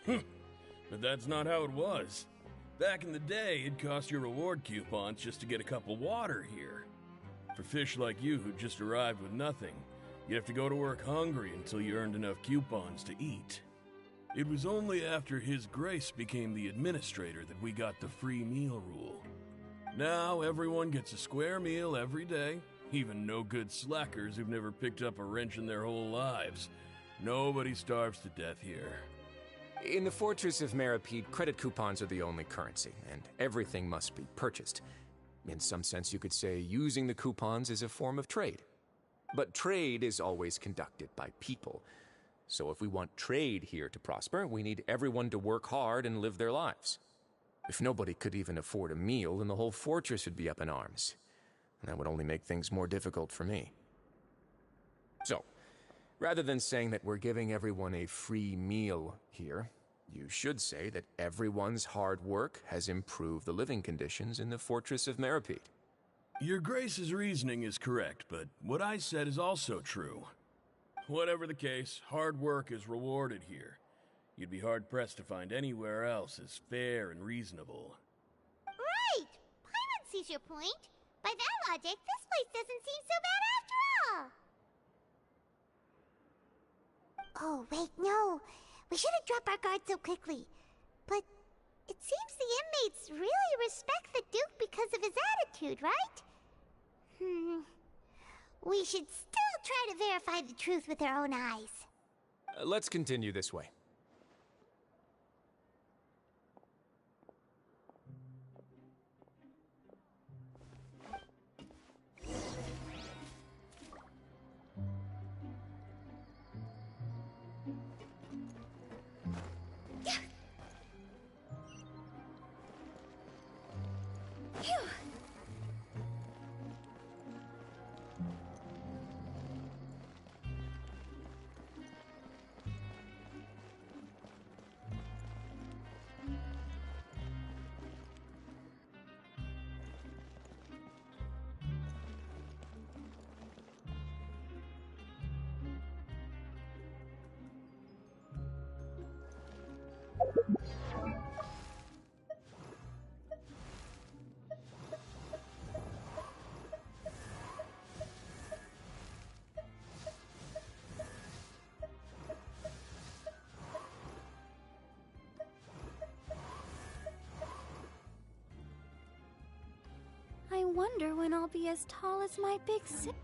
But that's not how it was. Back in the day, it cost your reward coupons just to get a cup of water here. For fish like you who just arrived with nothing, you'd have to go to work hungry until you earned enough coupons to eat. It was only after His Grace became the administrator that we got the free meal rule. Now everyone gets a square meal every day, even no-good slackers who've never picked up a wrench in their whole lives. Nobody starves to death here. In the Fortress of Meripede, credit coupons are the only currency, and everything must be purchased. In some sense, you could say using the coupons is a form of trade. But trade is always conducted by people. So if we want trade here to prosper, we need everyone to work hard and live their lives. If nobody could even afford a meal, then the whole fortress would be up in arms. And that would only make things more difficult for me. So, rather than saying that we're giving everyone a free meal here, you should say that everyone's hard work has improved the living conditions in the Fortress of Meripede. Your Grace's reasoning is correct, but what I said is also true. Whatever the case, hard work is rewarded here. You'd be hard-pressed to find anywhere else as fair and reasonable. Right! Paimon sees your point. By that logic, this place doesn't seem so bad after all. Oh, wait, no. We shouldn't drop our guard so quickly. But it seems the inmates really respect the Duke because of his attitude, right? We should still try to verify the truth with our own eyes. Let's continue this way. I wonder when I'll be as tall as my big sister.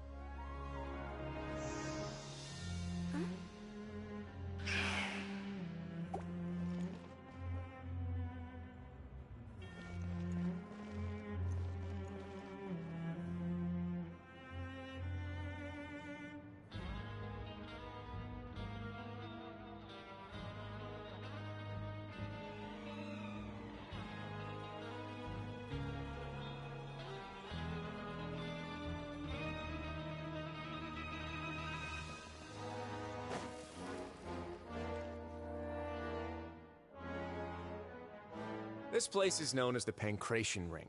This place is known as the Pancration Ring.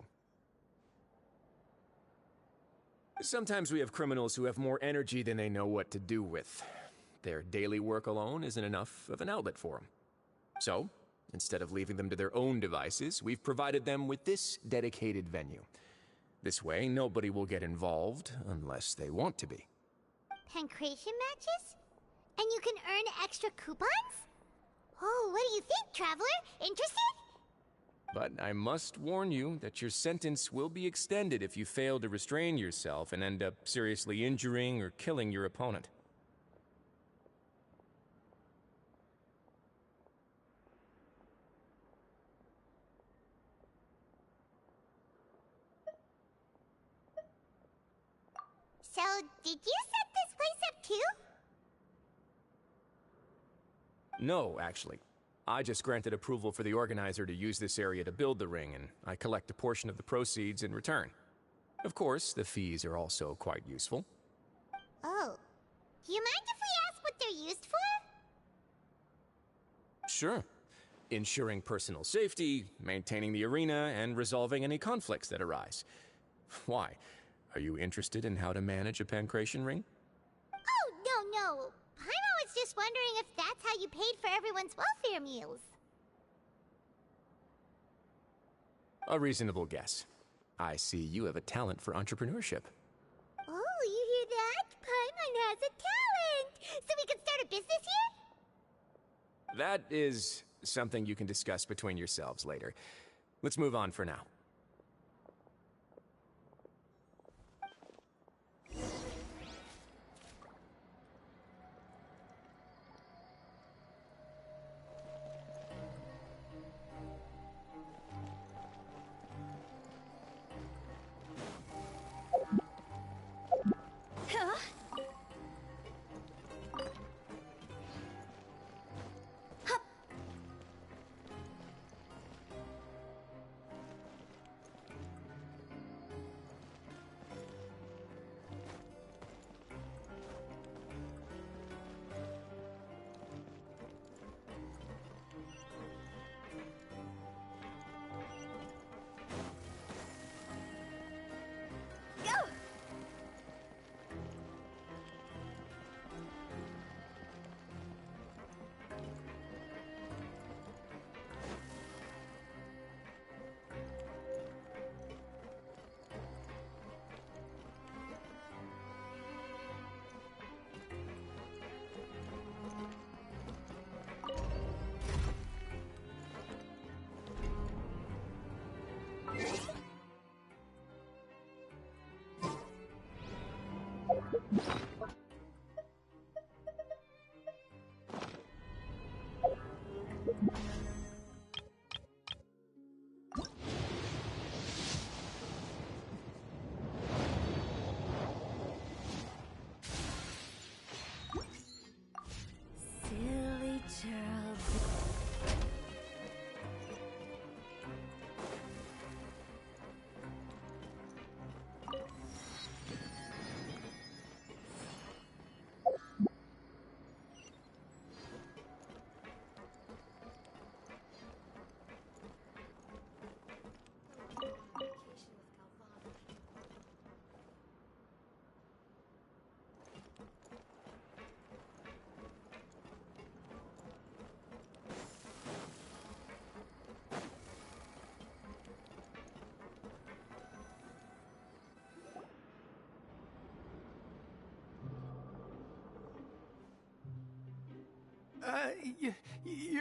Sometimes we have criminals who have more energy than they know what to do with. Their daily work alone isn't enough of an outlet for them. So, instead of leaving them to their own devices, we've provided them with this dedicated venue. This way, nobody will get involved unless they want to be. Pancration matches? And you can earn extra coupons? Oh, what do you think, Traveler? Interested? But I must warn you that your sentence will be extended if you fail to restrain yourself and end up seriously injuring or killing your opponent. So, did you set this place up too? No, actually. I just granted approval for the organizer to use this area to build the ring, and I collect a portion of the proceeds in return. Of course, the fees are also quite useful. Oh. Do you mind if we ask what they're used for? Sure. Ensuring personal safety, maintaining the arena, and resolving any conflicts that arise. Why? Are you interested in how to manage a pancration ring? Oh, no. Paimon was just wondering if that's how you paid for everyone's welfare meals. A reasonable guess. I see you have a talent for entrepreneurship. Oh, you hear that? Paimon has a talent! So we can start a business here? That is something you can discuss between yourselves later. Let's move on for now.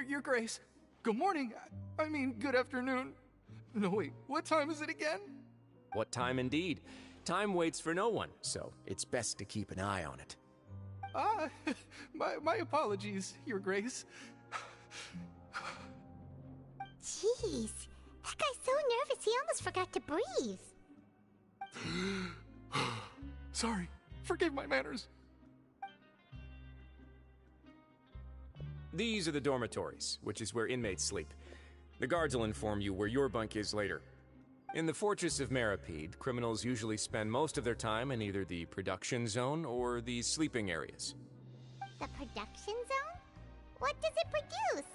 Your Grace. Good morning. I mean, good afternoon. No, wait, what time is it again? What time indeed? Time waits for no one, so it's best to keep an eye on it. My apologies, Your Grace. Jeez, that guy's so nervous he almost forgot to breathe. Sorry, forgive my manners. These are the dormitories, which is where inmates sleep. The guards will inform you where your bunk is later. In the Fortress of Meripede, criminals usually spend most of their time in either the production zone or the sleeping areas. The production zone? What does it produce?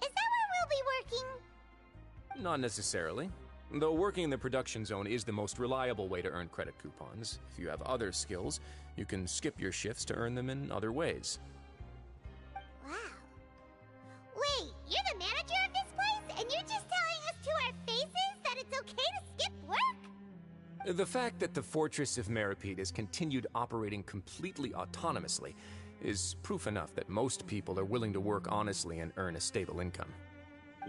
Is that where we'll be working? Not necessarily. Though working in the production zone is the most reliable way to earn credit coupons. If you have other skills, you can skip your shifts to earn them in other ways. Wow. Wait, you're the manager of this place, and you're just telling us to our faces that it's okay to skip work? The fact that the Fortress of Meripede has continued operating completely autonomously is proof enough that most people are willing to work honestly and earn a stable income.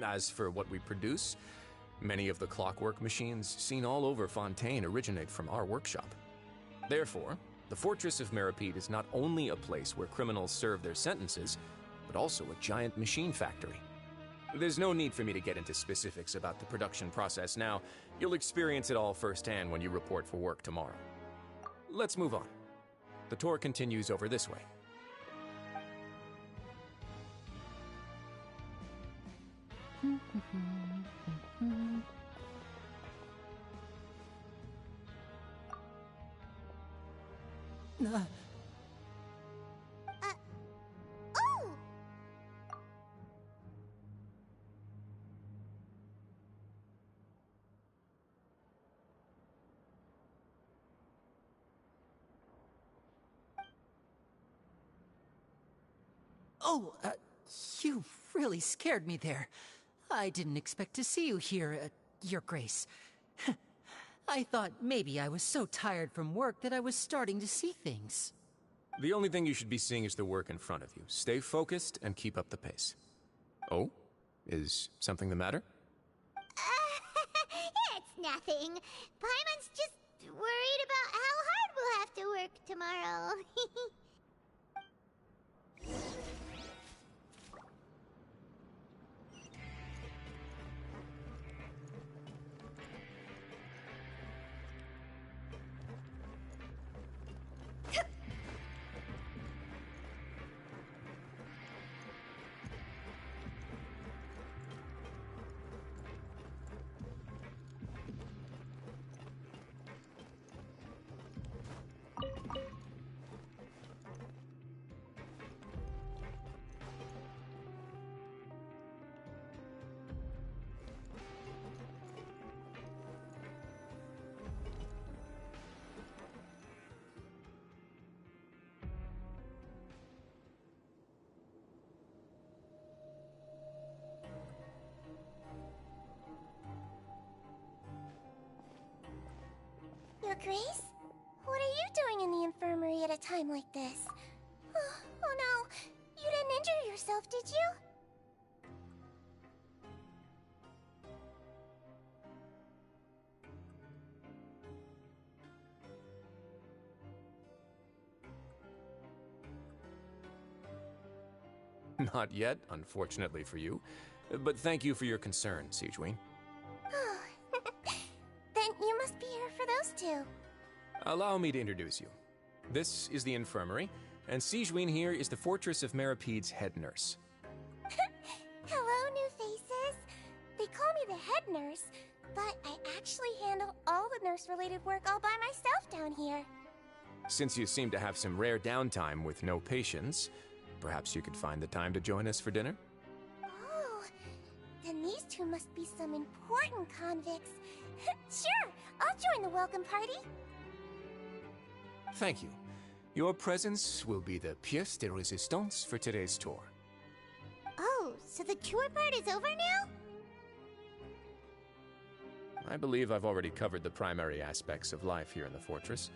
As for what we produce, many of the clockwork machines seen all over Fontaine originate from our workshop. Therefore, the Fortress of Meripede is not only a place where criminals serve their sentences, but also a giant machine factory. There's no need for me to get into specifics about the production process now. You'll experience it all firsthand when you report for work tomorrow. Let's move on. The tour continues over this way. Oh! Oh, you really scared me there. I didn't expect to see you here, Your Grace. I thought maybe I was so tired from work that I was starting to see things. The only thing you should be seeing is the work in front of you. Stay focused and keep up the pace. Oh? Is something the matter? It's nothing. Paimon's just worried about how hard we'll have to work tomorrow. Your Grace? What are you doing in the infirmary at a time like this? Oh no, you didn't injure yourself, did you? Not yet, unfortunately for you. But thank you for your concern, Sigewinne. Then you must be here for those two. Allow me to introduce you. This is the infirmary, and Sigewinne here is the Fortress of Meripede's head nurse. Hello, new faces. They call me the head nurse, but I actually handle all the nurse-related work all by myself down here. Since you seem to have some rare downtime with no patients, perhaps you could find the time to join us for dinner? Oh, then these two must be some important convicts. Sure, I'll join the welcome party. Thank you. Your presence will be the pièce de résistance for today's tour. Oh, so the tour part is over now? I believe I've already covered the primary aspects of life here in the fortress.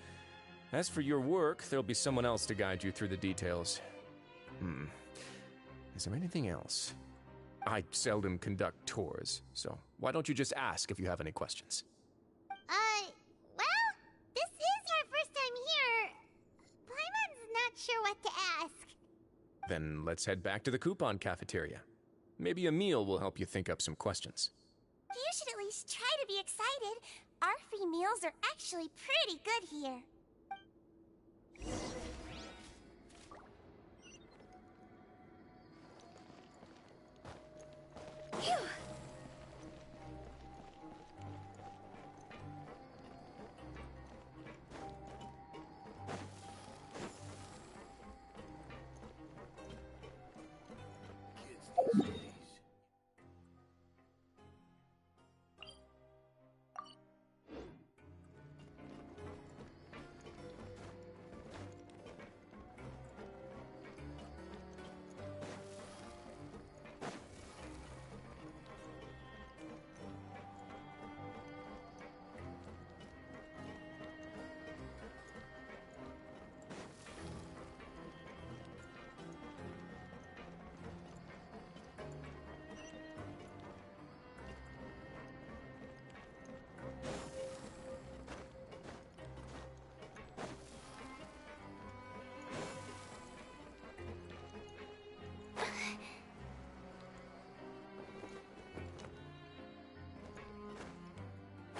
As for your work, there'll be someone else to guide you through the details. Is there anything else? I seldom conduct tours, so why don't you just ask if you have any questions? Well, this is our first time here. Paimon's not sure what to ask. Then let's head back to the coupon cafeteria. Maybe a meal will help you think up some questions. You should at least try to be excited. Our free meals are actually pretty good here. Phew.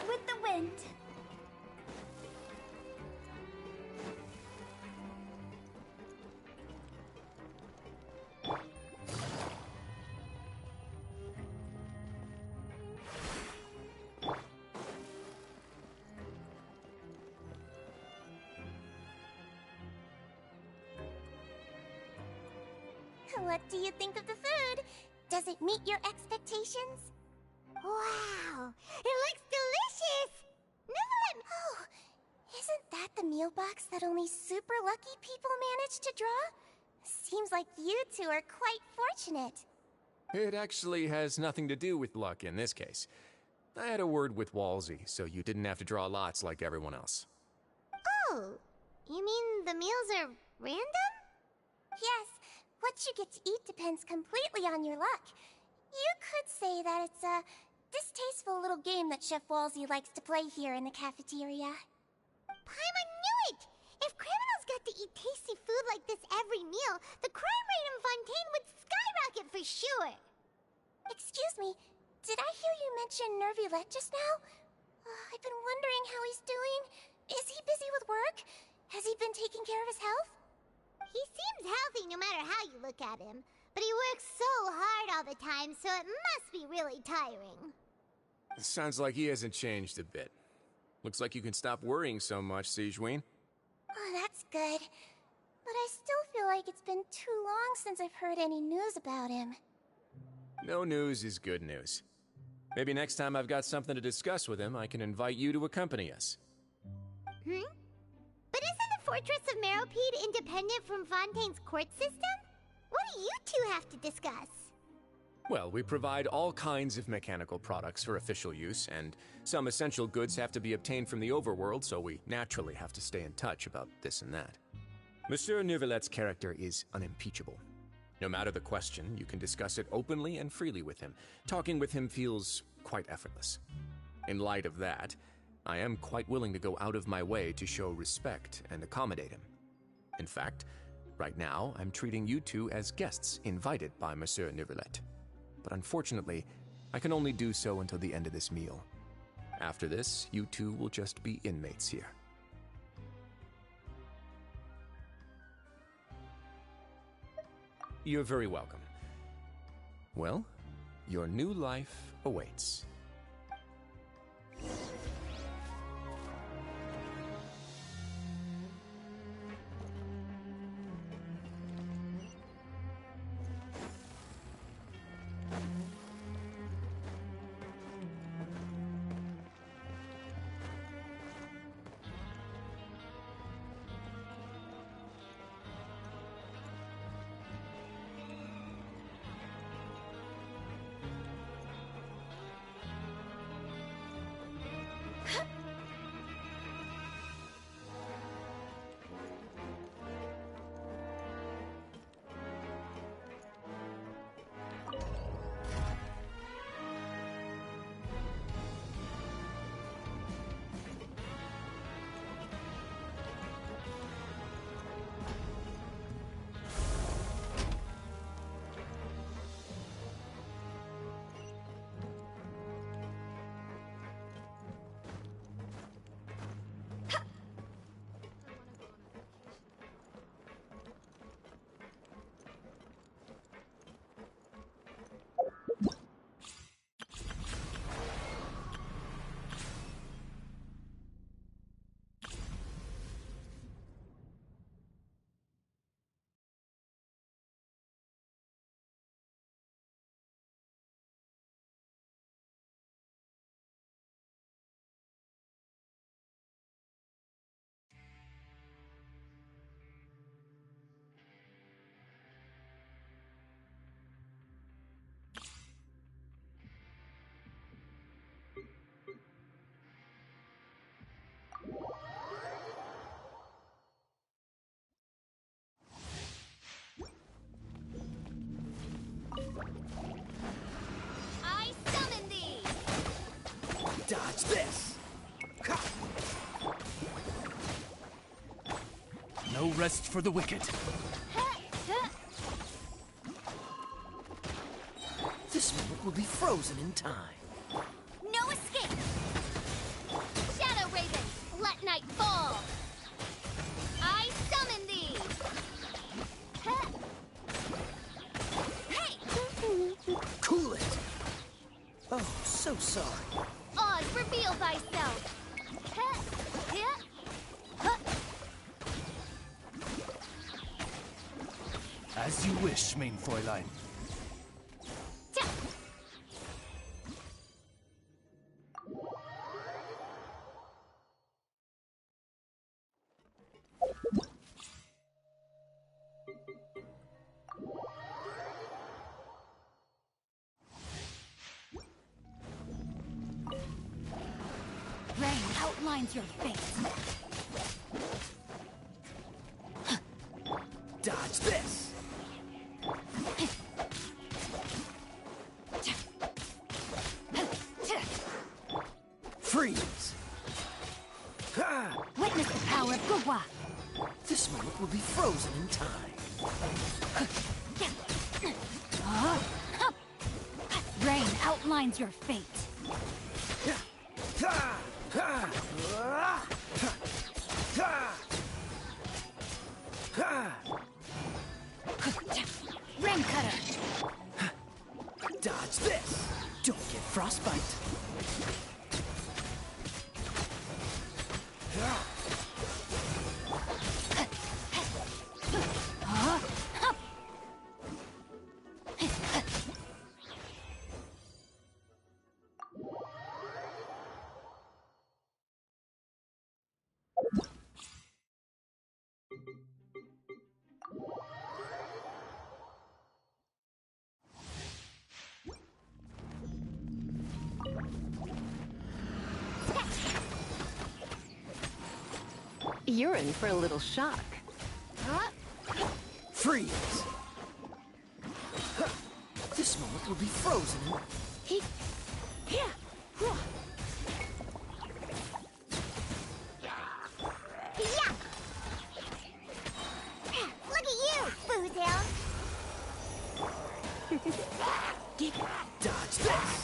With the wind. What do you think of the food? Does it meet your expectations? Wow, it looks delicious! Neverland! Oh, isn't that the meal box that only super lucky people manage to draw? Seems like you two are quite fortunate. It actually has nothing to do with luck in this case. I had a word with Walsey, so you didn't have to draw lots like everyone else. Oh, you mean the meals are random? Yes, what you get to eat depends completely on your luck. You could say that it's a distasteful little game that Chef Walsey likes to play here in the cafeteria. Paimon knew it! If criminals got to eat tasty food like this every meal, the crime rate in Fontaine would skyrocket for sure! Excuse me, did I hear you mention Nervulette just now? I've been wondering how he's doing. Is he busy with work? Has he been taking care of his health? He seems healthy no matter how you look at him, but he works so hard all the time, so it must be really tiring. Sounds like he hasn't changed a bit. Looks like you can stop worrying so much, Sigewinne. Oh, that's good. But I still feel like it's been too long since I've heard any news about him. No news is good news. Maybe next time I've got something to discuss with him, I can invite you to accompany us. But isn't the Fortress of Meropide independent from Fontaine's court system? What do you two have to discuss? Well, we provide all kinds of mechanical products for official use, and some essential goods have to be obtained from the overworld, so we naturally have to stay in touch about this and that. Monsieur Neuvillette's character is unimpeachable. No matter the question, you can discuss it openly and freely with him. Talking with him feels quite effortless. In light of that, I am quite willing to go out of my way to show respect and accommodate him. In fact, right now, I'm treating you two as guests invited by Monsieur Neuvillette. But unfortunately, I can only do so until the end of this meal. After this, you two will just be inmates here. You're very welcome. Well, your new life awaits. Dodge this! No rest for the wicked. This moment will be frozen in time. No escape! Shadow Raven, let night fall! I summon thee! Hey! Cool it! Oh, so sorry. Oz, reveal thyself! As you wish, main Fräulein. Rain outlines your fate. Dodge this! Freeze! Witness the power of Gugwa. This moment will be frozen in time. Rain outlines your fate. Rain cutter. Dodge this! Don't get frostbite. You're in for a little shock. Freeze! This moment will be frozen in... Look at you, Foozhound! Dodge this!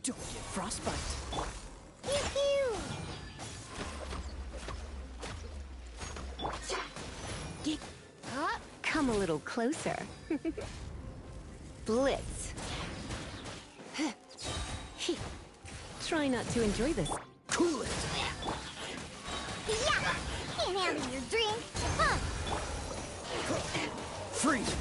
Don't get frostbite. Come a little closer. Blitz. Try not to enjoy this. Cool it! Yeah! Can't handle your drink! Huh! Freeze!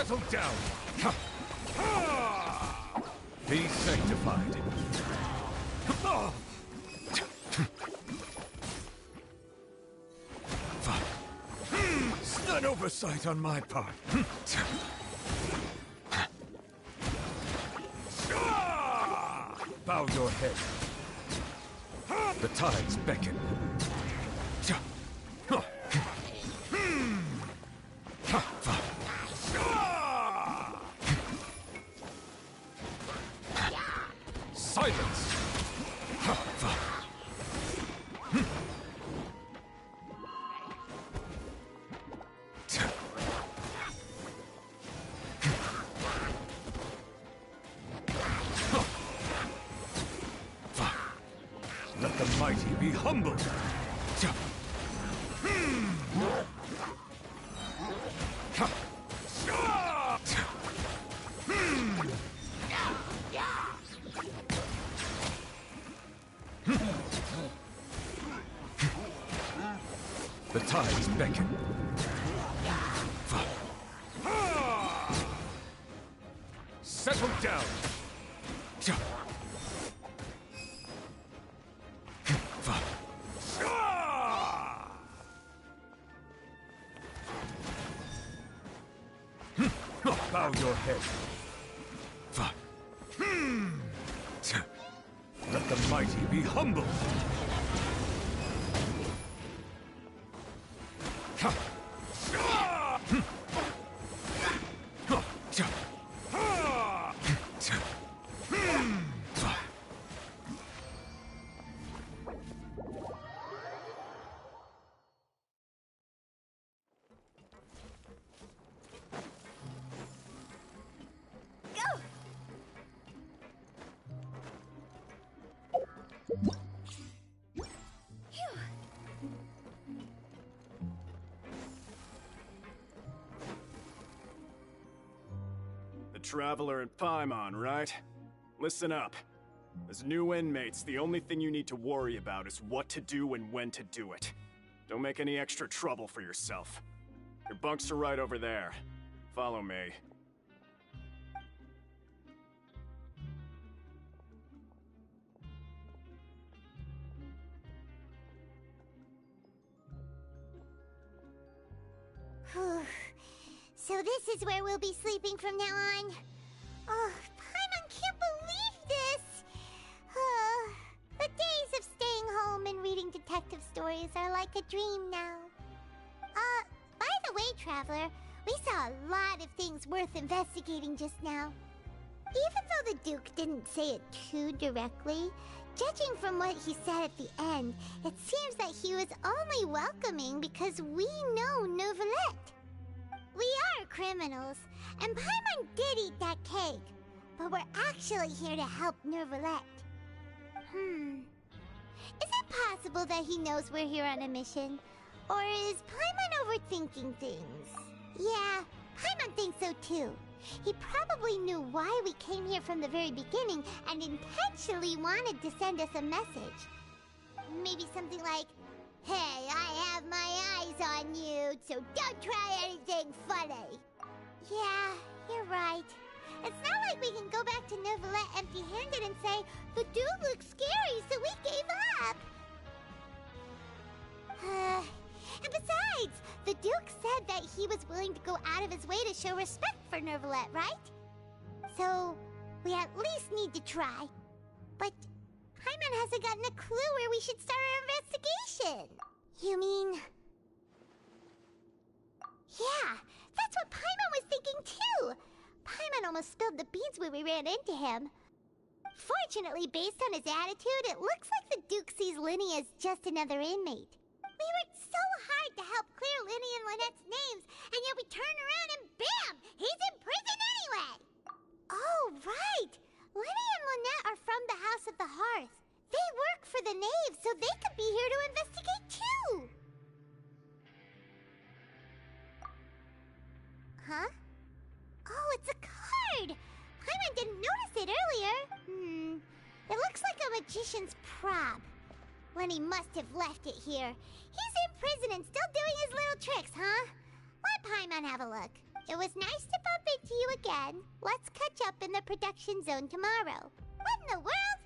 Settle down! Be sanctified. An oversight on my part. Bow your head. The tides beckon. Silence! Let the mighty be humbled. The tides beckon. Settle down. Bow your head. Let the mighty be humbled. Traveler in Paimon, right? Listen up. As new inmates, the only thing you need to worry about is what to do and when to do it. Don't make any extra trouble for yourself. Your bunks are right over there. Follow me. So this is where we'll be sleeping from now on. Oh, Paimon can't believe this! The days of staying home and reading detective stories are like a dream now. By the way, Traveler, we saw a lot of things worth investigating just now. Even though the Duke didn't say it too directly, judging from what he said at the end, it seems that he was only welcoming because we know Neuvillette. We are criminals, and Paimon did eat that cake, but we're actually here to help Neuvillette. Is it possible that he knows we're here on a mission? Or is Paimon overthinking things? Yeah, Paimon thinks so too. He probably knew why we came here from the very beginning and intentionally wanted to send us a message. Maybe something like, "Hey, I have my eyes on you, so don't try anything funny." Yeah, you're right. It's not like we can go back to Neuvillette empty-handed and say, "The dude looks scary, so we gave up." And besides, the Duke said that he was willing to go out of his way to show respect for Neuvillette, right? So, we at least need to try. But Paimon hasn't gotten a clue where we should start our investigation. You mean... Yeah, that's what Paimon was thinking too! Paimon almost spilled the beans when we ran into him. Fortunately, based on his attitude, it looks like the Duke sees Linny as just another inmate. We worked so hard to help clear Linny and Lynette's names, and yet we turn around and bam! He's in prison anyway! Oh, right! Linny and Lynette are from the House of the Hearth. They work for the Knave, so they could be here to investigate too! Huh? Oh, it's a card! Paimon didn't notice it earlier. It looks like a magician's prop. Lenny must have left it here. He's in prison and still doing his little tricks, huh? Let Paimon have a look. It was nice to bump see you again, let's catch up in the production zone tomorrow. What in the world?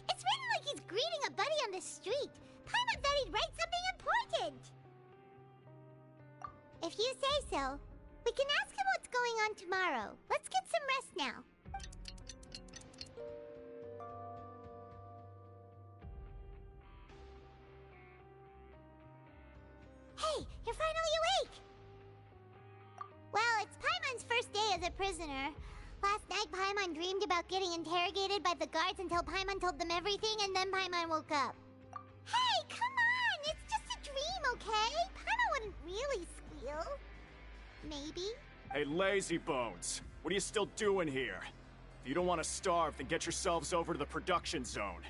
It's written like he's greeting a buddy on the street. Paimon thought he'd write something important. If you say so, we can ask him what's going on tomorrow. Let's get some rest now. Hey, you're finally awake! Well, it's Paimon's first day as a prisoner. Last night, Paimon dreamed about getting interrogated by the guards until Paimon told them everything, and then Paimon woke up. Hey, come on! It's just a dream, okay? Paimon wouldn't really squeal. Maybe? Hey, lazy bones. What are you still doing here? If you don't want to starve, then get yourselves over to the production zone.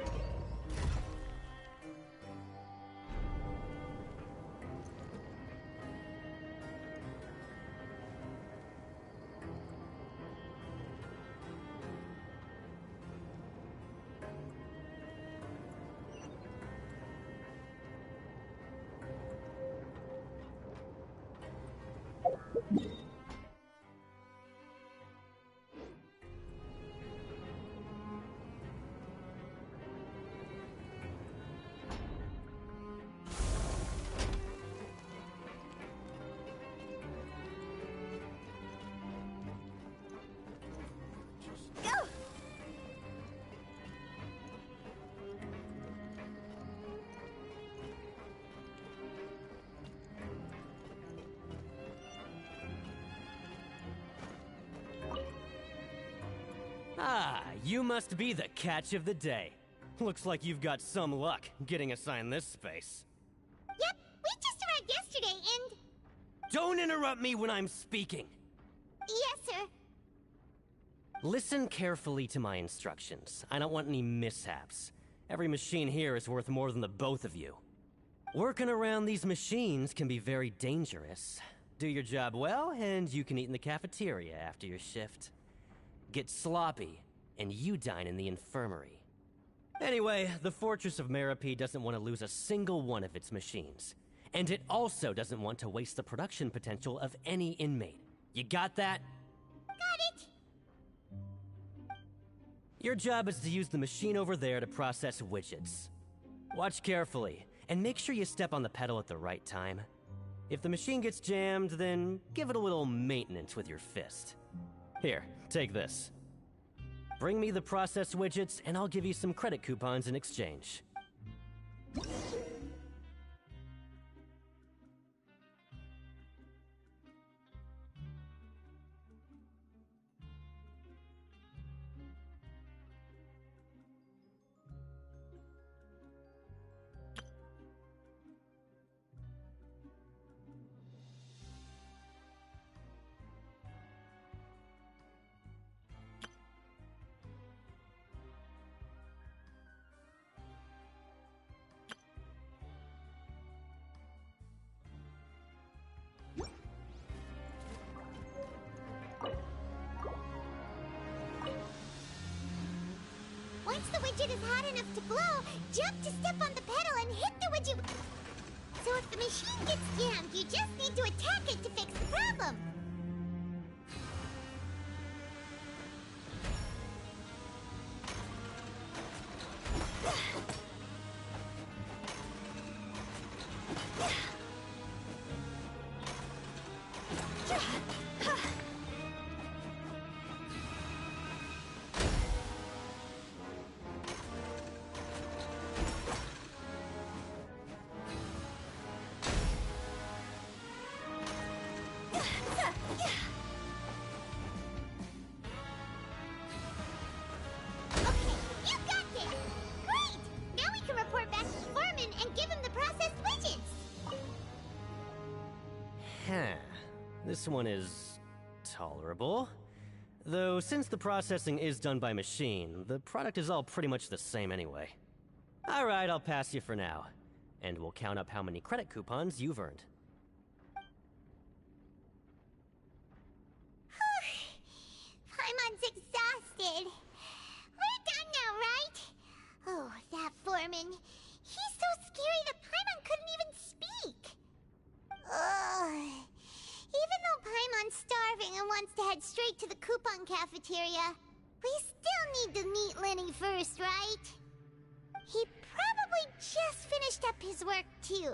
Sorry! Ah, you must be the catch of the day. Looks like you've got some luck getting assigned this space. Yep, we just arrived yesterday and... Don't interrupt me when I'm speaking! Yes, sir. Listen carefully to my instructions. I don't want any mishaps. Every machine here is worth more than the both of you. Working around these machines can be very dangerous. Do your job well, and you can eat in the cafeteria after your shift. Get sloppy, and you dine in the infirmary. Anyway, the Fortress of Meropee doesn't want to lose a single one of its machines. And it also doesn't want to waste the production potential of any inmate. You got that? Got it! Your job is to use the machine over there to process widgets. Watch carefully, and make sure you step on the pedal at the right time. If the machine gets jammed, then give it a little maintenance with your fist. Here, take this. Bring me the processed widgets, and I'll give you some credit coupons in exchange. Once the widget is hot enough to blow, jump to step on the pedal and hit the widget. So if the machine gets jammed, you just need to attack it to fix the problem. This one is tolerable. Though, since the processing is done by machine, the product is all pretty much the same anyway. Alright, I'll pass you for now. And we'll count up how many credit coupons you've earned. Paimon's exhausted. We're done now, right? Oh, that foreman. He's so scary that Paimon couldn't even speak. Ugh. Even though Paimon's starving and wants to head straight to the coupon cafeteria, we still need to meet Lenny first, right? He probably just finished up his work, too.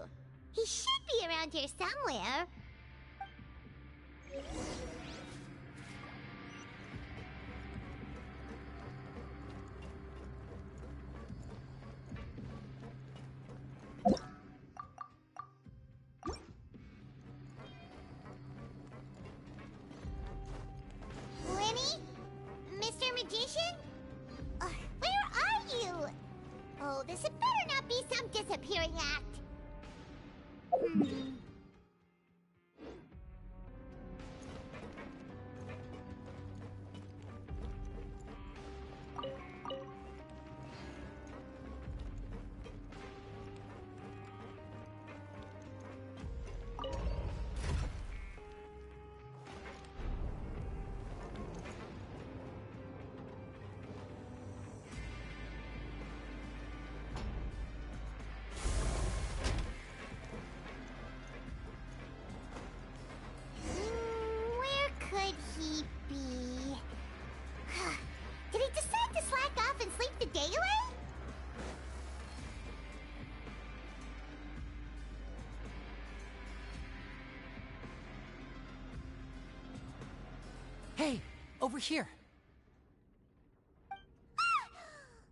He should be around here somewhere. Lenny? Mr. Magician? Where are you? Oh, this had better not be some disappearing act. Where could he be? Did he decide to slack off and sleep the day away? Hey, over here.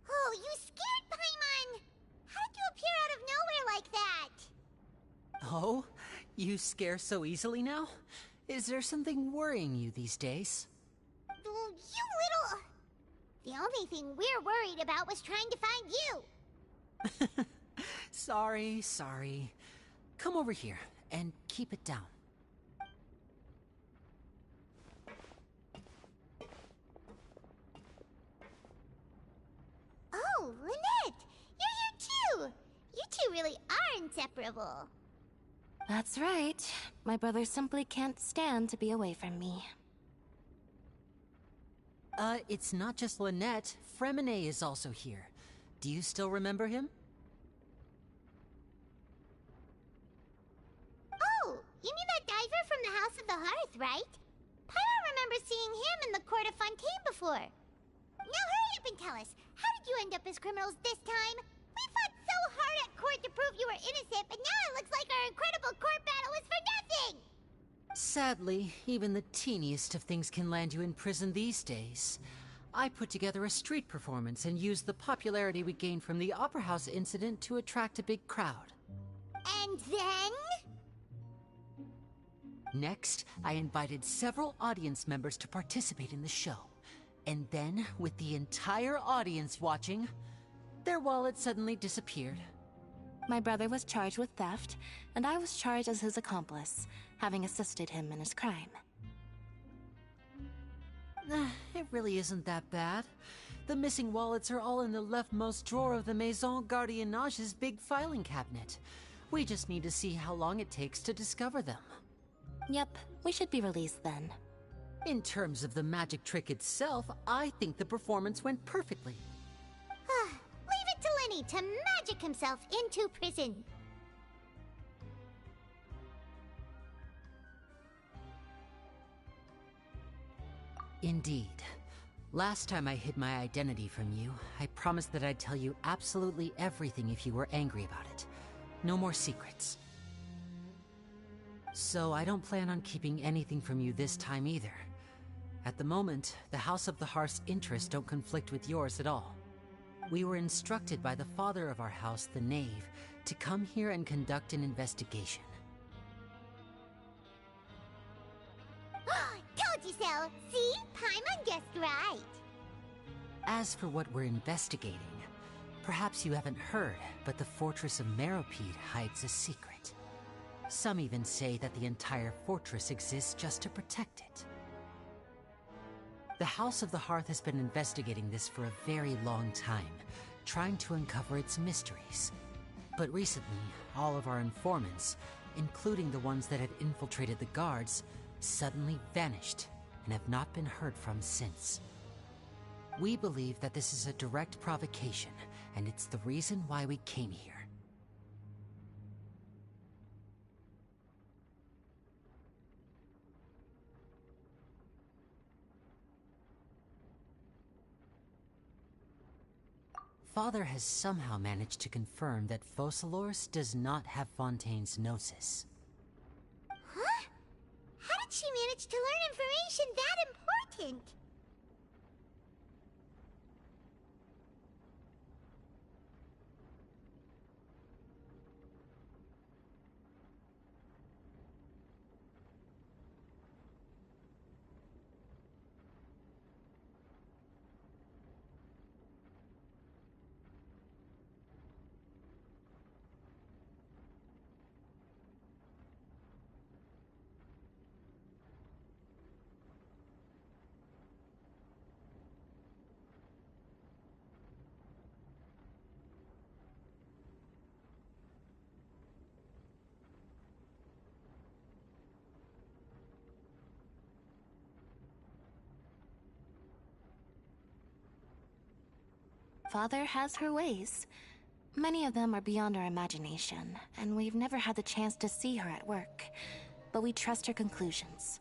Oh, you scared Paimon! How did you appear out of nowhere like that? Oh, you scare so easily now? Is there something worrying you these days? You little... The only thing we're worried about was trying to find you. Sorry. Come over here and keep it down. Oh, Lynette! You're here too! You two really are inseparable. That's right. My brother simply can't stand to be away from me. It's not just Lynette. Fremine is also here. Do you still remember him? Oh, you mean that diver from the House of the Hearth, right? Pyro remembers seeing him in the Court of Fontaine before. Now hurry up and tell us, how did you end up as criminals this time? We fought so hard at court to prove you were innocent, but now it looks like our incredible court battle was for nothing! Sadly, even the teeniest of things can land you in prison these days. I put together a street performance and used the popularity we gained from the Opera House incident to attract a big crowd. And then? Next, I invited several audience members to participate in the show. And then, with the entire audience watching, their wallet suddenly disappeared. My brother was charged with theft, and I was charged as his accomplice, having assisted him in his crime. It really isn't that bad. The missing wallets are all in the leftmost drawer of the Maison Gardiennage's big filing cabinet. We just need to see how long it takes to discover them. Yep, we should be released then. In terms of the magic trick itself, I think the performance went perfectly. money to magic himself into prison. Indeed. Last time I hid my identity from you, I promised that I'd tell you absolutely everything if you were angry about it. No more secrets. So I don't plan on keeping anything from you this time either. At the moment, the House of the Hearth's interests don't conflict with yours at all. We were instructed by the father of our house, the Knave, to come here and conduct an investigation. Told you so! See? Paimon guessed right! As for what we're investigating, perhaps you haven't heard, but the fortress of Meropide hides a secret. Some even say that the entire fortress exists just to protect it. The House of the Hearth has been investigating this for a very long time, trying to uncover its mysteries. But recently, all of our informants, including the ones that had infiltrated the guards, suddenly vanished and have not been heard from since. We believe that this is a direct provocation, and it's the reason why we came here. Father has somehow managed to confirm that Focalors does not have Fontaine's Gnosis. Huh? How did she manage to learn information that important? Father has her ways. Many of them are beyond our imagination, and we've never had the chance to see her at work. But we trust her conclusions.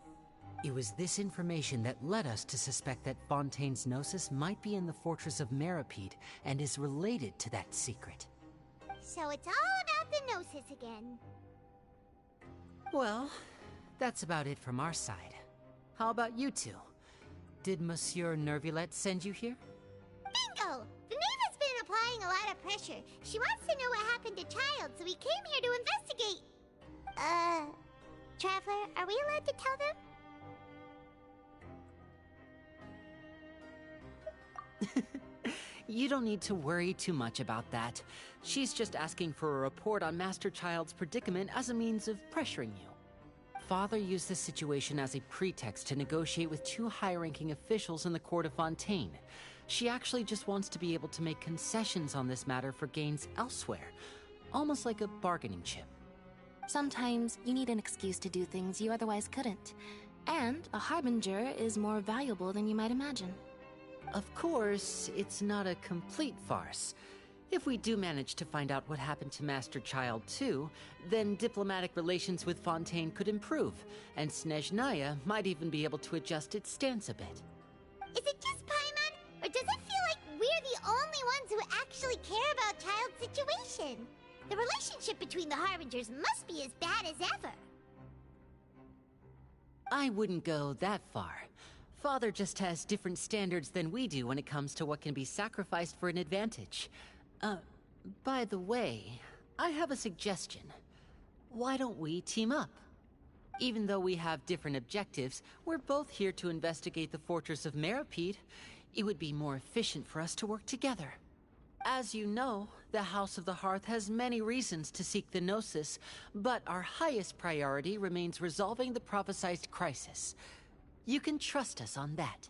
It was this information that led us to suspect that Fontaine's Gnosis might be in the fortress of Meropide and is related to that secret. So it's all about the Gnosis again. Well, that's about it from our side. How about you two? Did Monsieur Nervulet send you here? Bingo! The Knave has been applying a lot of pressure. She wants to know what happened to Child, so we came here to investigate. Traveler, are we allowed to tell them? You don't need to worry too much about that. She's just asking for a report on Master Child's predicament as a means of pressuring you. Father used this situation as a pretext to negotiate with two high-ranking officials in the court of Fontaine. She actually just wants to be able to make concessions on this matter for gains elsewhere, almost like a bargaining chip. Sometimes you need an excuse to do things you otherwise couldn't. And a harbinger is more valuable than you might imagine. Of course, it's not a complete farce. If we do manage to find out what happened to Master Child too, then diplomatic relations with Fontaine could improve, and Snezhnaya might even be able to adjust its stance a bit. Is it just Paimon, or does it feel like we're the only ones who actually care about Child's situation? The relationship between the Harbingers must be as bad as ever. I wouldn't go that far. Father just has different standards than we do when it comes to what can be sacrificed for an advantage. By the way, I have a suggestion. Why don't we team up? Even though we have different objectives, we're both here to investigate the fortress of Meropide. It would be more efficient for us to work together. As you know, the House of the Hearth has many reasons to seek the Gnosis, but our highest priority remains resolving the prophesized crisis. You can trust us on that.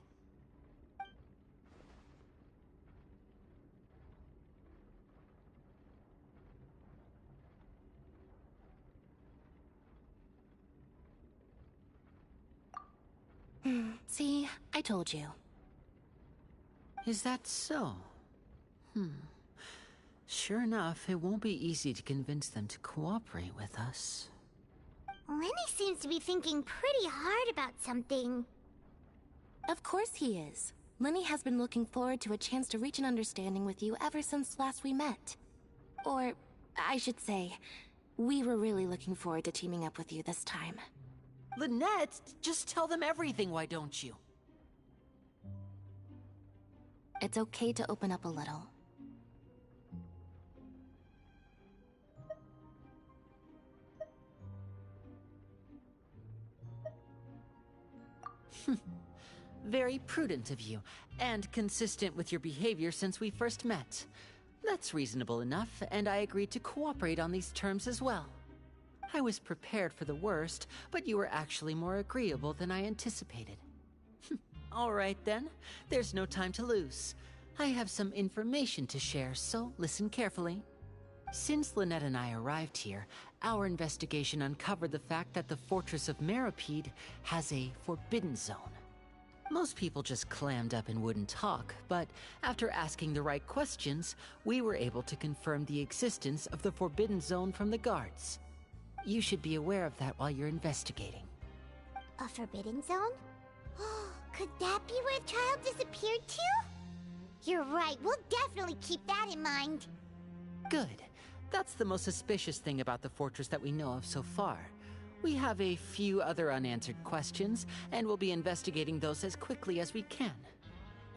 See, I told you. Is that so? Sure enough, it won't be easy to convince them to cooperate with us. Lenny seems to be thinking pretty hard about something. Of course he is. Lenny has been looking forward to a chance to reach an understanding with you ever since last we met. Or, I should say, we were really looking forward to teaming up with you this time. Lynette, just tell them everything, why don't you? It's okay to open up a little. Very prudent of you, and consistent with your behavior since we first met. That's reasonable enough, and I agreed to cooperate on these terms as well. I was prepared for the worst, but you were actually more agreeable than I anticipated. All right then, there's no time to lose. I have some information to share, so listen carefully. Since Lynette and I arrived here, our investigation uncovered the fact that the Fortress of Meripede has a forbidden zone. Most people just clammed up and wouldn't talk, but after asking the right questions, we were able to confirm the existence of the forbidden zone from the guards. You should be aware of that while you're investigating. A forbidden zone? Could that be where the child disappeared to? You're right, we'll definitely keep that in mind. Good. That's the most suspicious thing about the fortress that we know of so far. We have a few other unanswered questions, and we'll be investigating those as quickly as we can.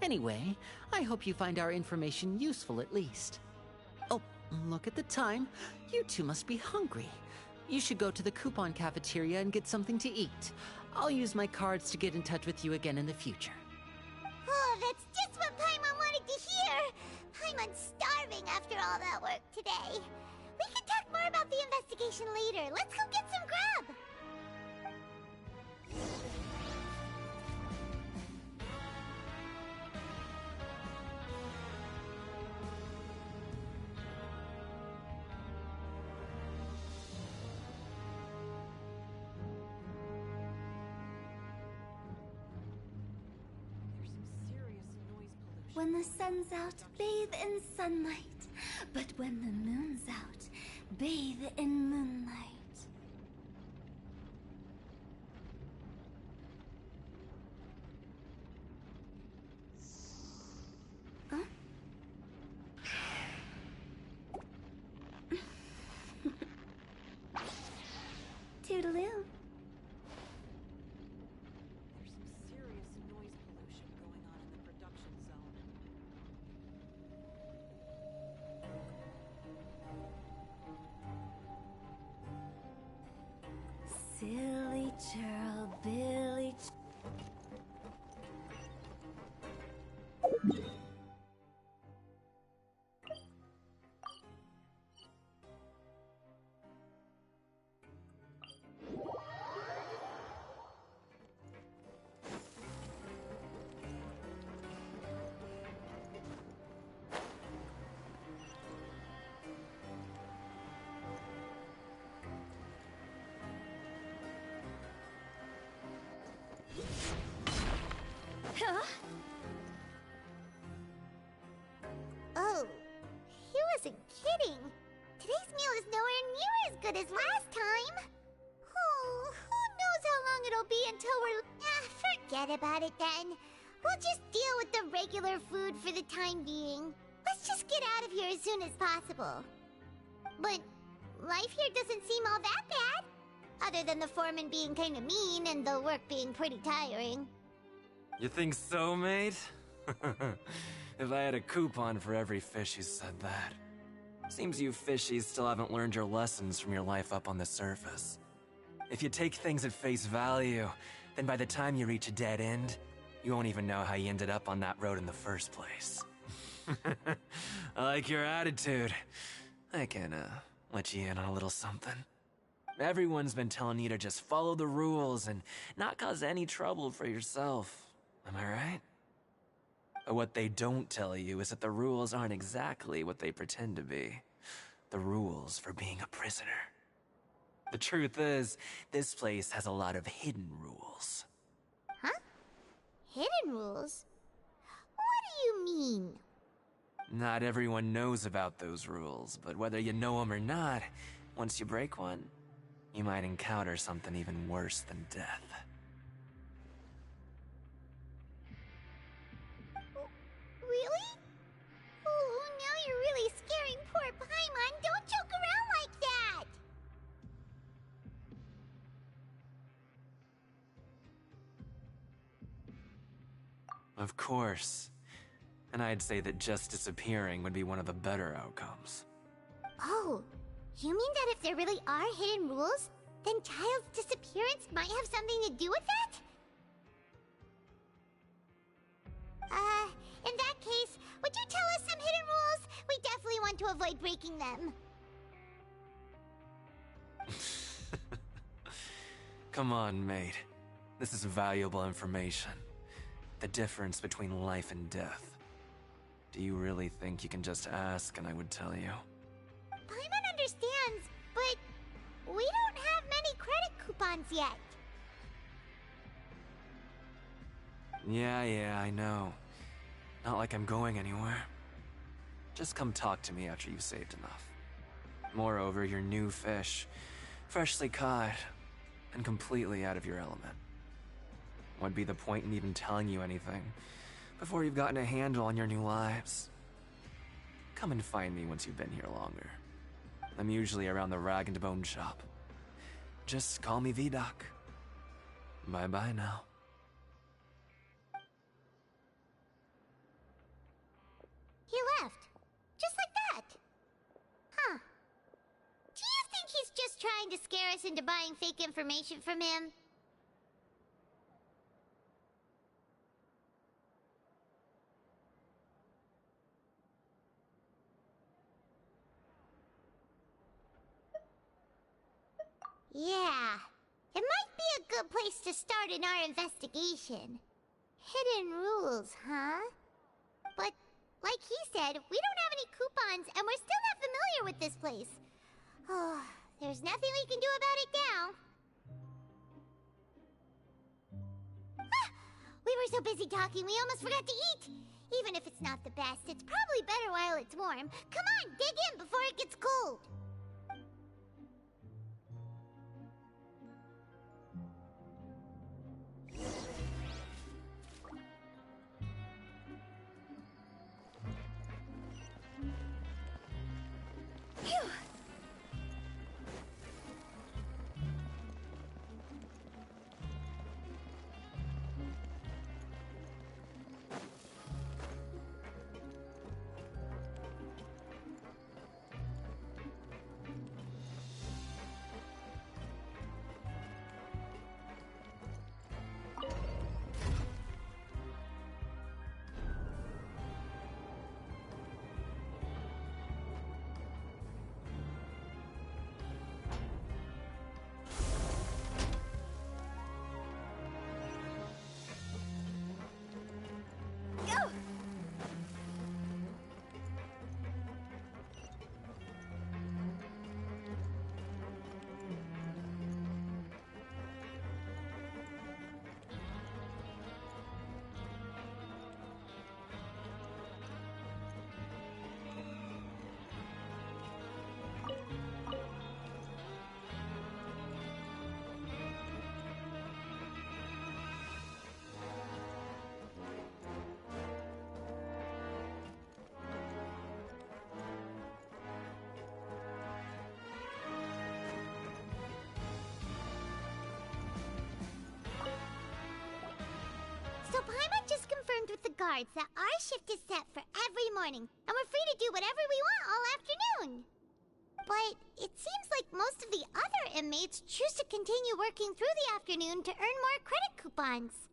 Anyway, I hope you find our information useful at least. Oh, look at the time. You two must be hungry. You should go to the coupon cafeteria and get something to eat. I'll use my cards to get in touch with you again in the future. Oh, that's just what Paimon wanted to hear! Paimon's starving after all that work today. We can talk more about the investigation later. Let's go get some grub! When the sun's out, bathe in sunlight. But when the moon's out, bathe in moonlight. Huh? Toodaloo. Silly churl, Billy. Oh, he wasn't kidding. Today's meal is nowhere near as good as last time. Oh, who knows how long it'll be until we're... forget about it then. We'll just deal with the regular food for the time being. Let's just get out of here as soon as possible. But life here doesn't seem all that bad. Other than the foreman being kinda mean and the work being pretty tiring. You think so, mate? If I had a coupon for every fish who said that. Seems you fishies still haven't learned your lessons from your life up on the surface. If you take things at face value, then by the time you reach a dead end, you won't even know how you ended up on that road in the first place. I like your attitude. I can, let you in on a little something. Everyone's been telling you to just follow the rules and not cause any trouble for yourself. Am I right? But what they don't tell you is that the rules aren't exactly what they pretend to be. The rules for being a prisoner. The truth is, this place has a lot of hidden rules. Huh? Hidden rules? What do you mean? Not everyone knows about those rules, but whether you know them or not, once you break one, you might encounter something even worse than death. Really? Oh, now you're really scaring poor Paimon. Don't joke around like that! Of course. And I'd say that just disappearing would be one of the better outcomes. Oh, you mean that if there really are hidden rules, then Child's disappearance might have something to do with that? In that case, would you tell us some hidden rules? We definitely want to avoid breaking them. Come on, mate. This is valuable information. The difference between life and death. Do you really think you can just ask and I would tell you? Paimon understands, but we don't have many credit coupons yet. Yeah, I know. Not like I'm going anywhere. Just come talk to me after you've saved enough. Moreover, you're new fish, freshly caught, and completely out of your element. What'd be the point in even telling you anything before you've gotten a handle on your new lives? Come and find me once you've been here longer. I'm usually around the rag and bone shop. Just call me V-Doc. Bye-bye now. He left. Just like that. Huh. Do you think he's just trying to scare us into buying fake information from him? Yeah. It might be a good place to start in our investigation. Hidden rules, huh? But like he said, we don't have any coupons, and we're still not familiar with this place. Oh, there's nothing we can do about it now. Ah, we were so busy talking, we almost forgot to eat. Even if it's not the best, it's probably better while it's warm. Come on, dig in before it gets cold. Phew. So Paimon just confirmed with the guards that our shift is set for every morning, and we're free to do whatever we want all afternoon. But it seems like most of the other inmates choose to continue working through the afternoon to earn more credit coupons.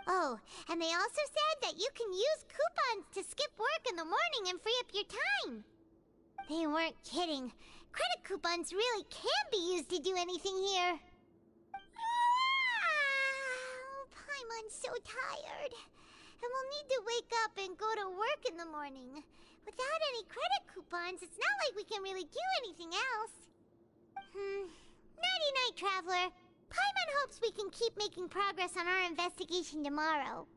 Oh, and they also said that you can use coupons to skip work in the morning and free up your time. They weren't kidding. Credit coupons really can be used to do anything here. Paimon's so tired. And we'll need to wake up and go to work in the morning. Without any credit coupons, it's not like we can really do anything else. Nighty-night, Traveler. Paimon hopes we can keep making progress on our investigation tomorrow.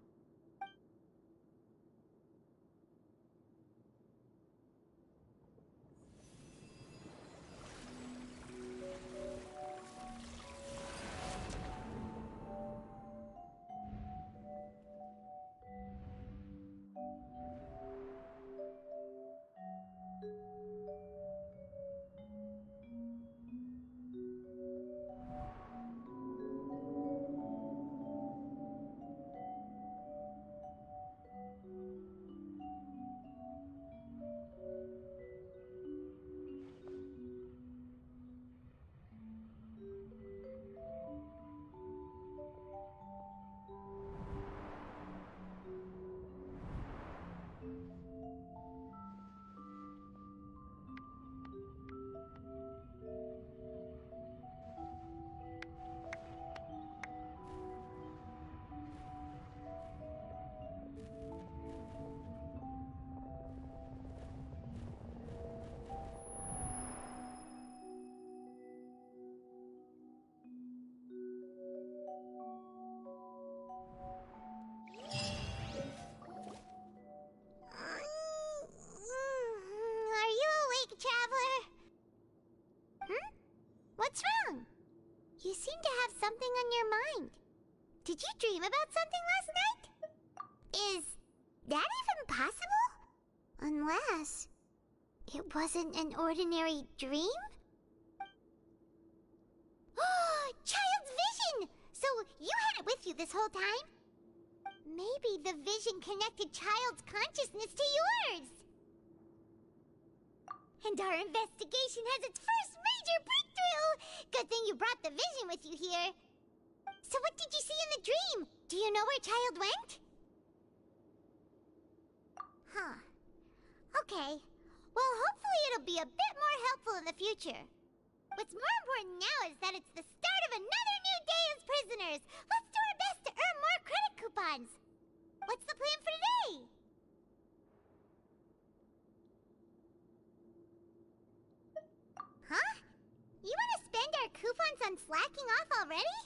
seem to have something on your mind. Did you dream about something last night? Is that even possible? Unless it wasn't an ordinary dream? Child's vision! So you had it with you this whole time? Maybe the vision connected Child's consciousness to yours. And our investigation has its first major breakthrough! Good thing you brought the vision with you here. So what did you see in the dream? Do you know where Child went? Huh. Okay. Well, hopefully it'll be a bit more helpful in the future. What's more important now is that it's the start of another new day as prisoners. Let's do our best to earn more credit coupons. What's the plan for today? Huh? You want to spend our coupons on slacking off already?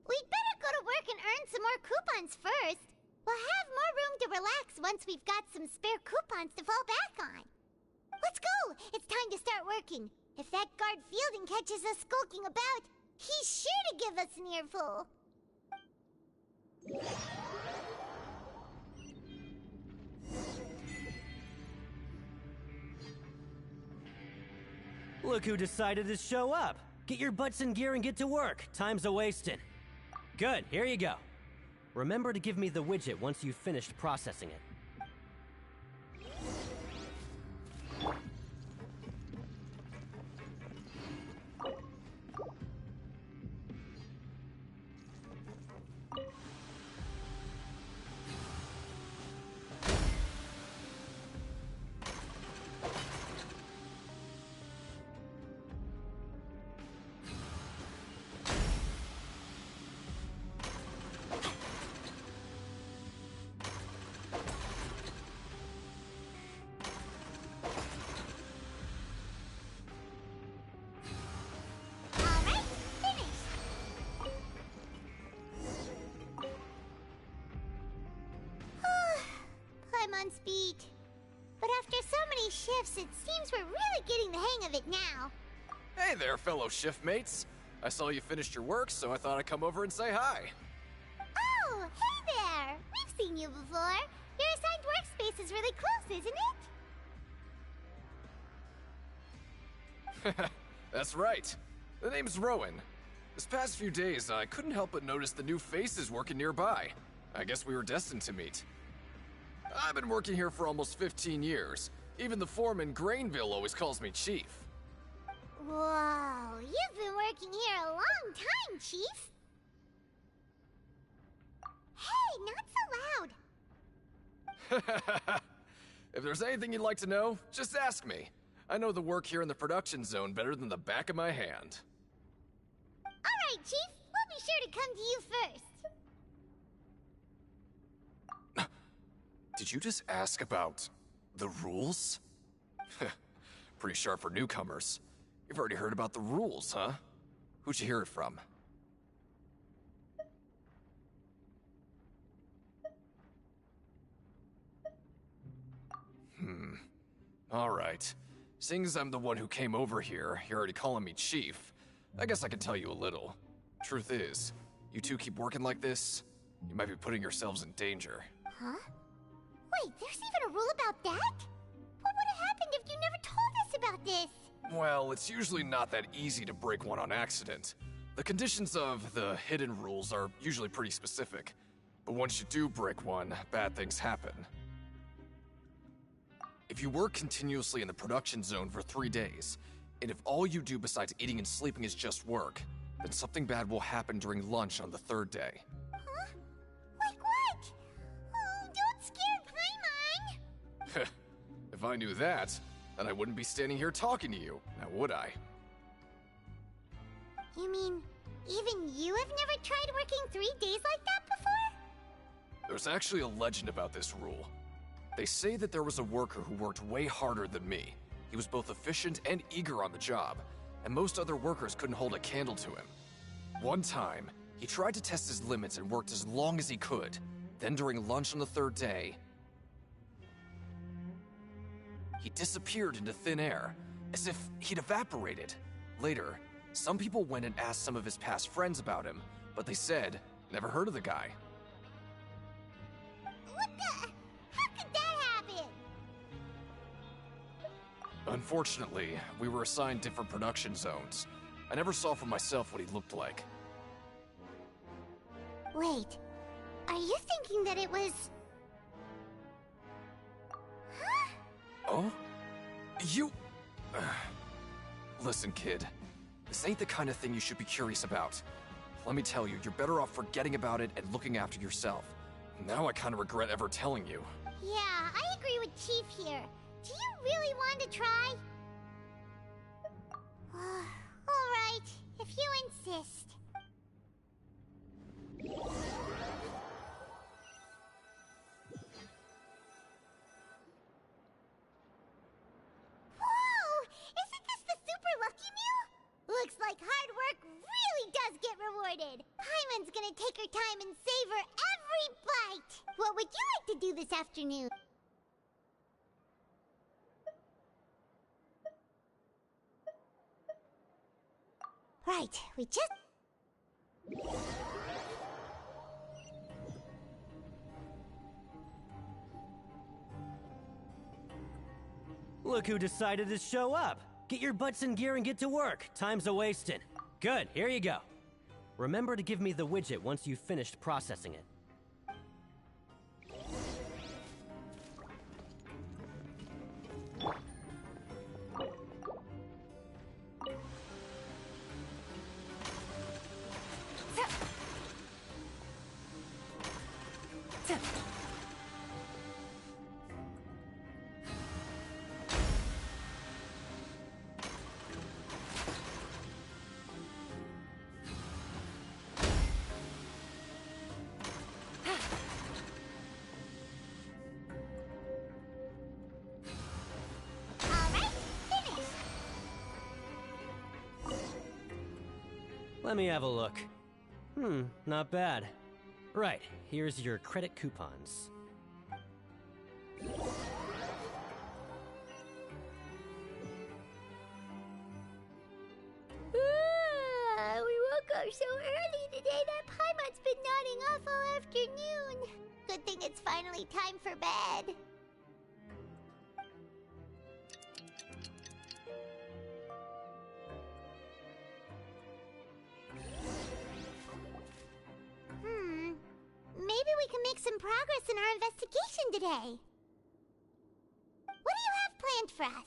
We'd better go to work and earn some more coupons first. We'll have more room to relax once we've got some spare coupons to fall back on. Let's go! It's time to start working. If that guard Fielding catches us skulking about, he's sure to give us an earful. Look who decided to show up. Get your butts in gear and get to work. Time's a-wasting. Good, here you go. Remember to give me the widget once you've finished processing it. I'm on speed. But after so many shifts, it seems we're really getting the hang of it now. Hey there, fellow shift mates. I saw you finished your work, so I thought I'd come over and say hi. Oh, hey there! We've seen you before. Your assigned workspace is really close, isn't it? That's right. The name's Rowan. This past few days, I couldn't help but notice the new faces working nearby. I guess we were destined to meet. I've been working here for almost 15 years. Even the foreman, Grainville, always calls me Chief. Whoa, you've been working here a long time, Chief. Hey, not so loud. If there's anything you'd like to know, just ask me. I know the work here in the production zone better than the back of my hand. Alright, Chief. We'll be sure to come to you first. Did you just ask about the rules? Pretty sharp for newcomers. You've already heard about the rules, huh? Who'd you hear it from? Alright. Seeing as I'm the one who came over here, you're already calling me Chief. I guess I can tell you a little. Truth is, you two keep working like this, you might be putting yourselves in danger. Huh? Wait, there's even a rule about that? What would have happened if you never told us about this? Well, it's usually not that easy to break one on accident. The conditions of the hidden rules are usually pretty specific. But once you do break one, bad things happen. If you work continuously in the production zone for 3 days, and if all you do besides eating and sleeping is just work, then something bad will happen during lunch on the 3rd day. Huh? Like what? Oh, don't scare Paimon! If I knew that, then I wouldn't be standing here talking to you, now would I? You mean, even you have never tried working 3 days like that before? There's actually a legend about this rule. They say that there was a worker who worked way harder than me. He was both efficient and eager on the job, and most other workers couldn't hold a candle to him. One time, he tried to test his limits and worked as long as he could. Then during lunch on the 3rd day, he disappeared into thin air, as if he'd evaporated. Later, Some people went and asked some of his past friends about him, but they said, never heard of the guy. What the? How could that happen? Unfortunately, we were assigned different production zones. I never saw for myself what he looked like. Wait, are you thinking that it was... Huh? Oh? You... Listen, kid. This ain't the kind of thing you should be curious about. Let me tell you, you're better off forgetting about it and looking after yourself. Now I kind of regret ever telling you. Yeah, I agree with Chief here. Do you really want to try? Alright, if you insist. Whoa! Isn't this the Super Lucky Meal? Looks like hard work really does get rewarded. Paimon's gonna take her time and savor every bite. What would you like to do this afternoon? Right, we just... Look who decided to show up. Get your butts in gear and get to work. Time's a-wasting. Good, here you go. Remember to give me the widget once you've finished processing it. Let me have a look. Not bad. Right, here's your credit coupons. We woke up so early today that Paimon's been nodding off all afternoon. Good thing it's finally time for bed. Maybe we can make some progress in our investigation today. What do you have planned for us?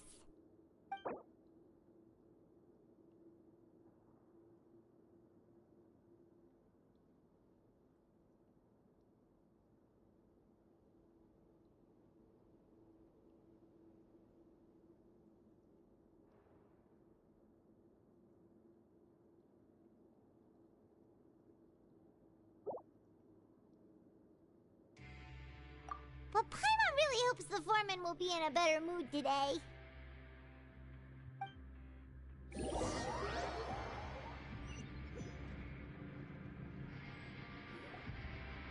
But Paimon really hopes the foreman will be in a better mood today.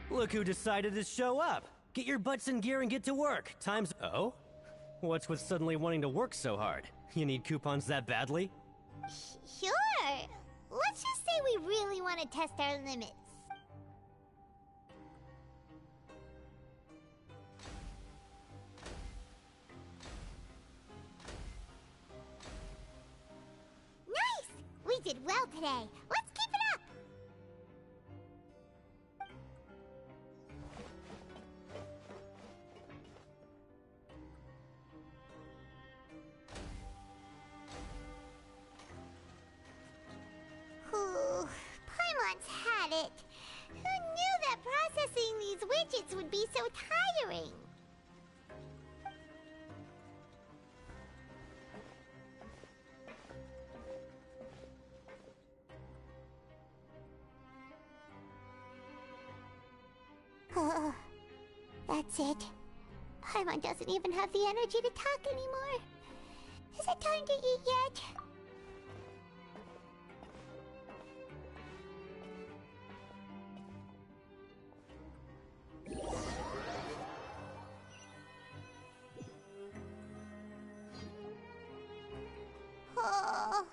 Look who decided to show up. Get your butts in gear and get to work. Time's... Oh? What's with suddenly wanting to work so hard? You need coupons that badly? Sure. Let's just say we really want to test our limits. Nice! We did well today. Let's keep it up! Ooh, Paimon's had it. Who knew that processing these widgets would be so tiring? That's it. Paimon doesn't even have the energy to talk anymore. Is it time to eat yet? Oh,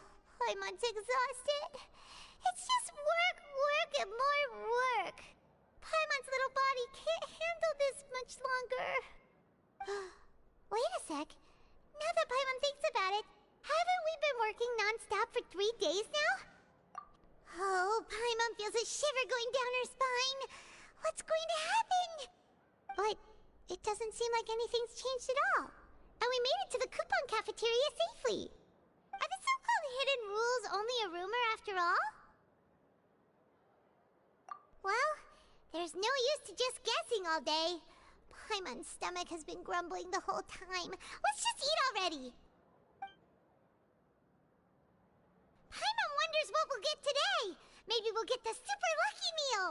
Paimon's exhausted. It's just work, work, and more work. Paimon's little body can't handle this much longer. Wait a sec. Now that Paimon thinks about it, haven't we been working non-stop for 3 days now? Oh, Paimon feels a shiver going down her spine. What's going to happen? But it doesn't seem like anything's changed at all. And we made it to the coupon cafeteria safely. Are the so-called hidden rules only a rumor after all? Well, there's no use to just guessing all day. Paimon's stomach has been grumbling the whole time. Let's just eat already. Paimon wonders what we'll get today. Maybe we'll get the super lucky meal.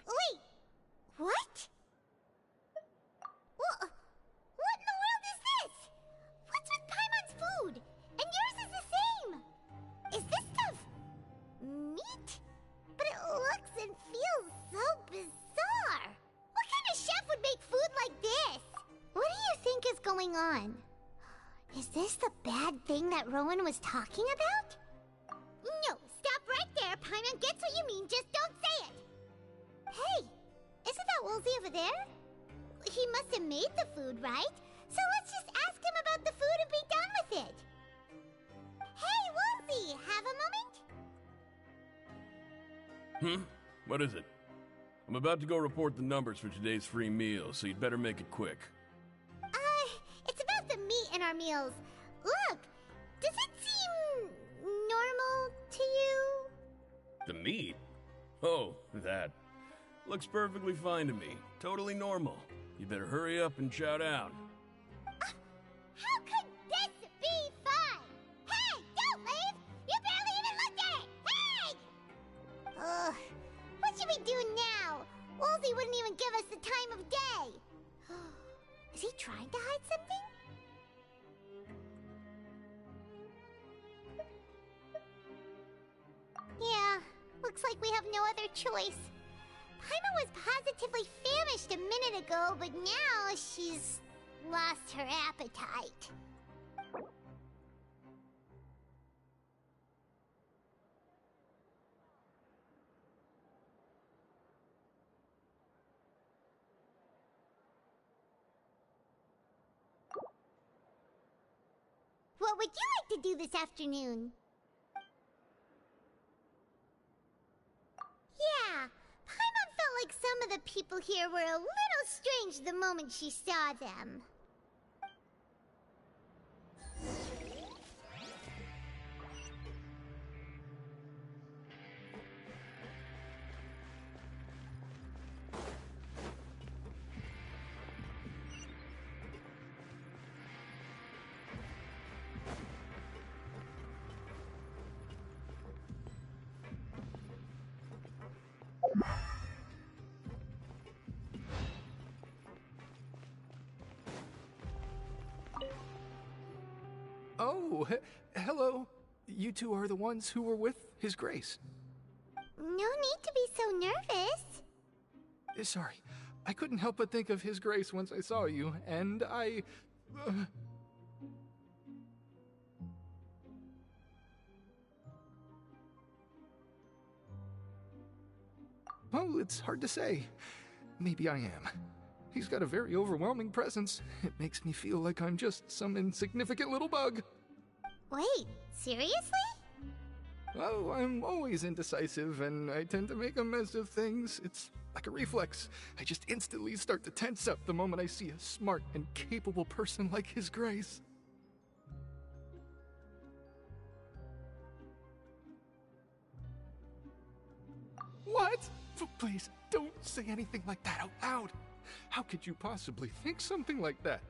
Wait, what? What in the world is this? What's with Paimon's food? And yours is the same. Is this stuff meat? But it looks and feels so bizarre. What kind of chef would make food like this? What do you think is going on? Is this the bad thing that Rowan was talking about? No, stop right there. Paimon gets what you mean, just don't say it. Hey, isn't that Woolsey over there? He must have made the food, right? So let's just ask him about the food and be done with it. Hey, Woolsey, have a moment? What is it? I'm about to go report the numbers for today's free meal, so you'd better make it quick. It's about the meat in our meals. Look, does it seem normal to you? The meat? Oh, that. Looks perfectly fine to me. Totally normal. You better hurry up and shout out. How could this be fun? Hey, don't leave! You barely even looked at it! Hey! Ugh, what should we do now? Woolsey wouldn't even give us the time of day. Is he trying to hide something? Yeah, looks like we have no other choice. Paimon was positively famished a minute ago, but now she's lost her appetite. What would you like to do this afternoon? Yeah, Paimon felt like some of the people here were a little strange the moment she saw them. Oh, hello. You two are the ones who were with His Grace. No need to be so nervous. Sorry, I couldn't help but think of His Grace once I saw you, and I... Well, it's hard to say. Maybe I am. He's got a very overwhelming presence. It makes me feel like I'm just some insignificant little bug. Wait, seriously? Oh, I'm always indecisive, and I tend to make a mess of things. It's like a reflex. I just instantly start to tense up the moment I see a smart and capable person like His Grace. What? Please, don't say anything like that out loud. How could you possibly think something like that?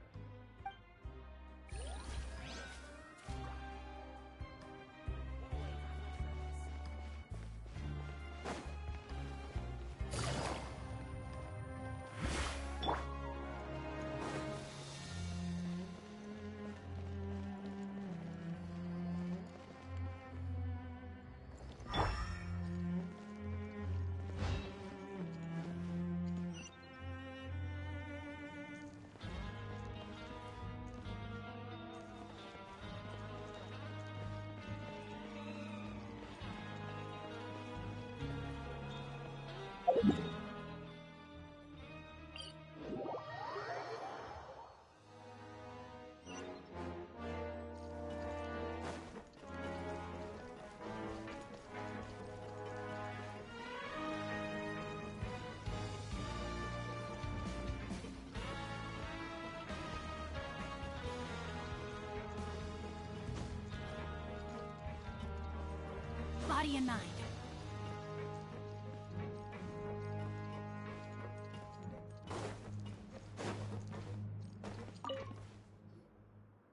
body and mind.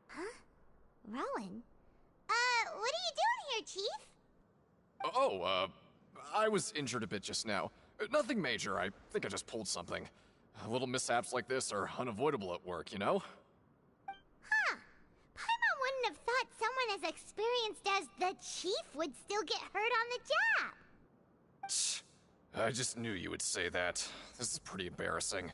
Huh? Rowan? What are you doing here, Chief? I was injured a bit just now. Nothing major, I think I just pulled something. Little mishaps like this are unavoidable at work, you know? Huh. Paimon wouldn't have thought someone as experienced as the Chief would still get hurt on the job. I just knew you would say that. This is pretty embarrassing.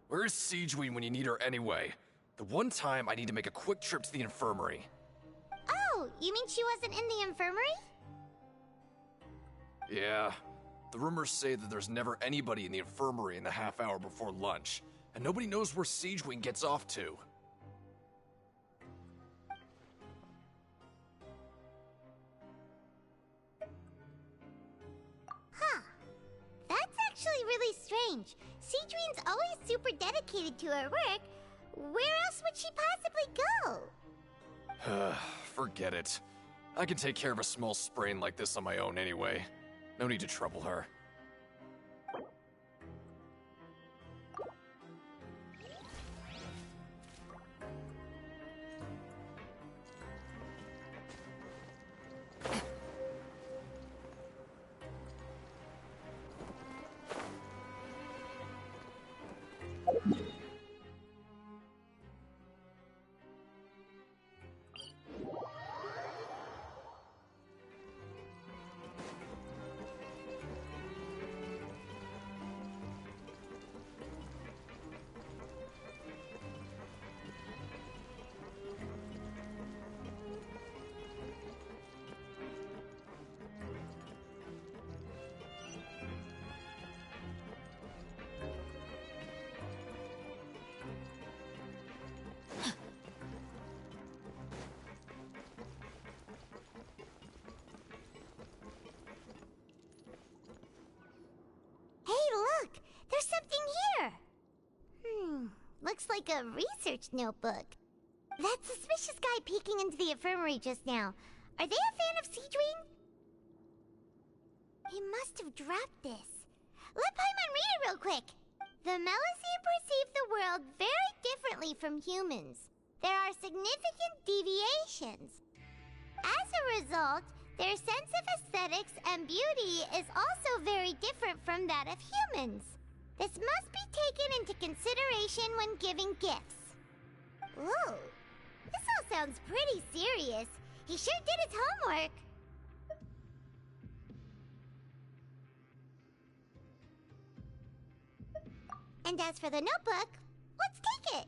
Where is Siegewein when you need her anyway? The one time I need to make a quick trip to the infirmary. Oh, you mean she wasn't in the infirmary? Yeah. The rumors say that there's never anybody in the infirmary in the half hour before lunch, and nobody knows where Siegewein gets off to. Huh. That's actually really strange. Siegewein's always super dedicated to her work. Where else would she possibly go? Forget it. I can take care of a small sprain like this on my own anyway. No need to trouble her. There's something here! Looks like a research notebook. That suspicious guy peeking into the infirmary just now. Are they a fan of Siegewein? He must have dropped this. Let Paimon read it real quick. The Melusine perceive the world very differently from humans. There are significant deviations. As a result, their sense of aesthetics and beauty is also very different from that of humans. This must be taken into consideration when giving gifts. Whoa, this all sounds pretty serious. He sure did his homework. And as for the notebook, let's take it.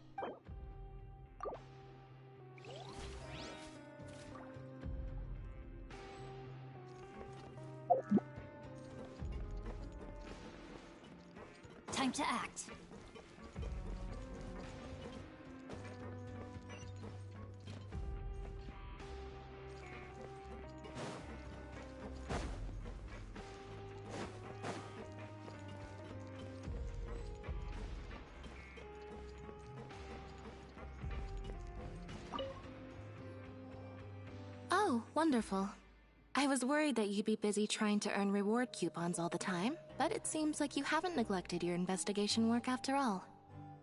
Time to act. Oh, wonderful. I was worried that you'd be busy trying to earn reward coupons all the time, but it seems like you haven't neglected your investigation work after all.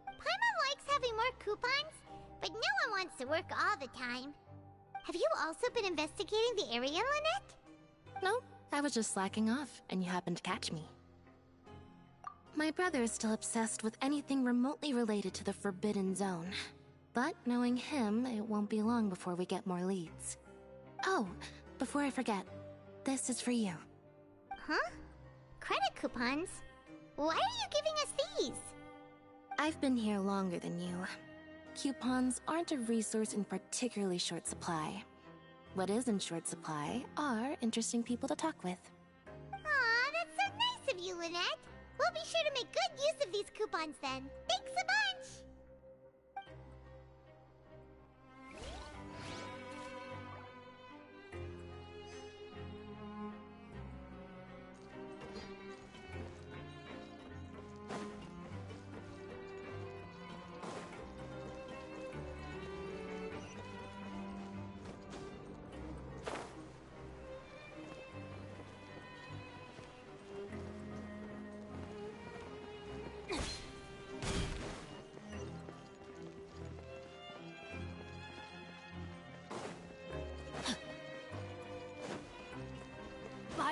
Paimon likes having more coupons, but no one wants to work all the time. Have you also been investigating the area, Lynette? No, I was just slacking off, and you happened to catch me. My brother is still obsessed with anything remotely related to the Forbidden Zone. But knowing him, it won't be long before we get more leads. Oh, before I forget, this is for you. Huh? Credit coupons? Why are you giving us these? I've been here longer than you. Coupons aren't a resource in particularly short supply. What is in short supply are interesting people to talk with. Aw, that's so nice of you, Lynette. We'll be sure to make good use of these coupons then. Thanks a bunch!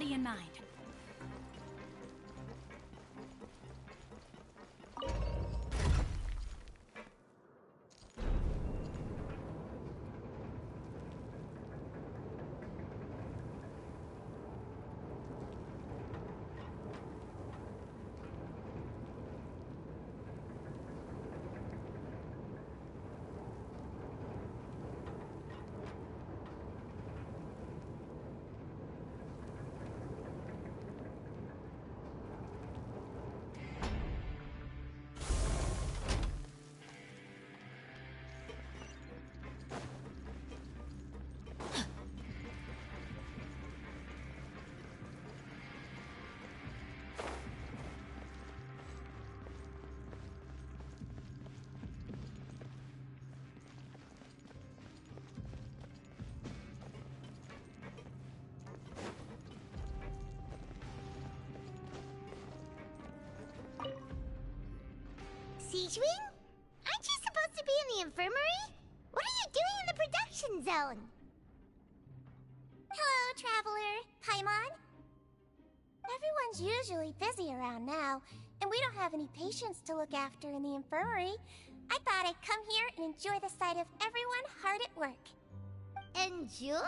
body and mind. Siegewing? Aren't you supposed to be in the infirmary? What are you doing in the production zone? Hello, Traveler. Paimon? Everyone's usually busy around now, and we don't have any patients to look after in the infirmary. I thought I'd come here and enjoy the sight of everyone hard at work. Enjoy?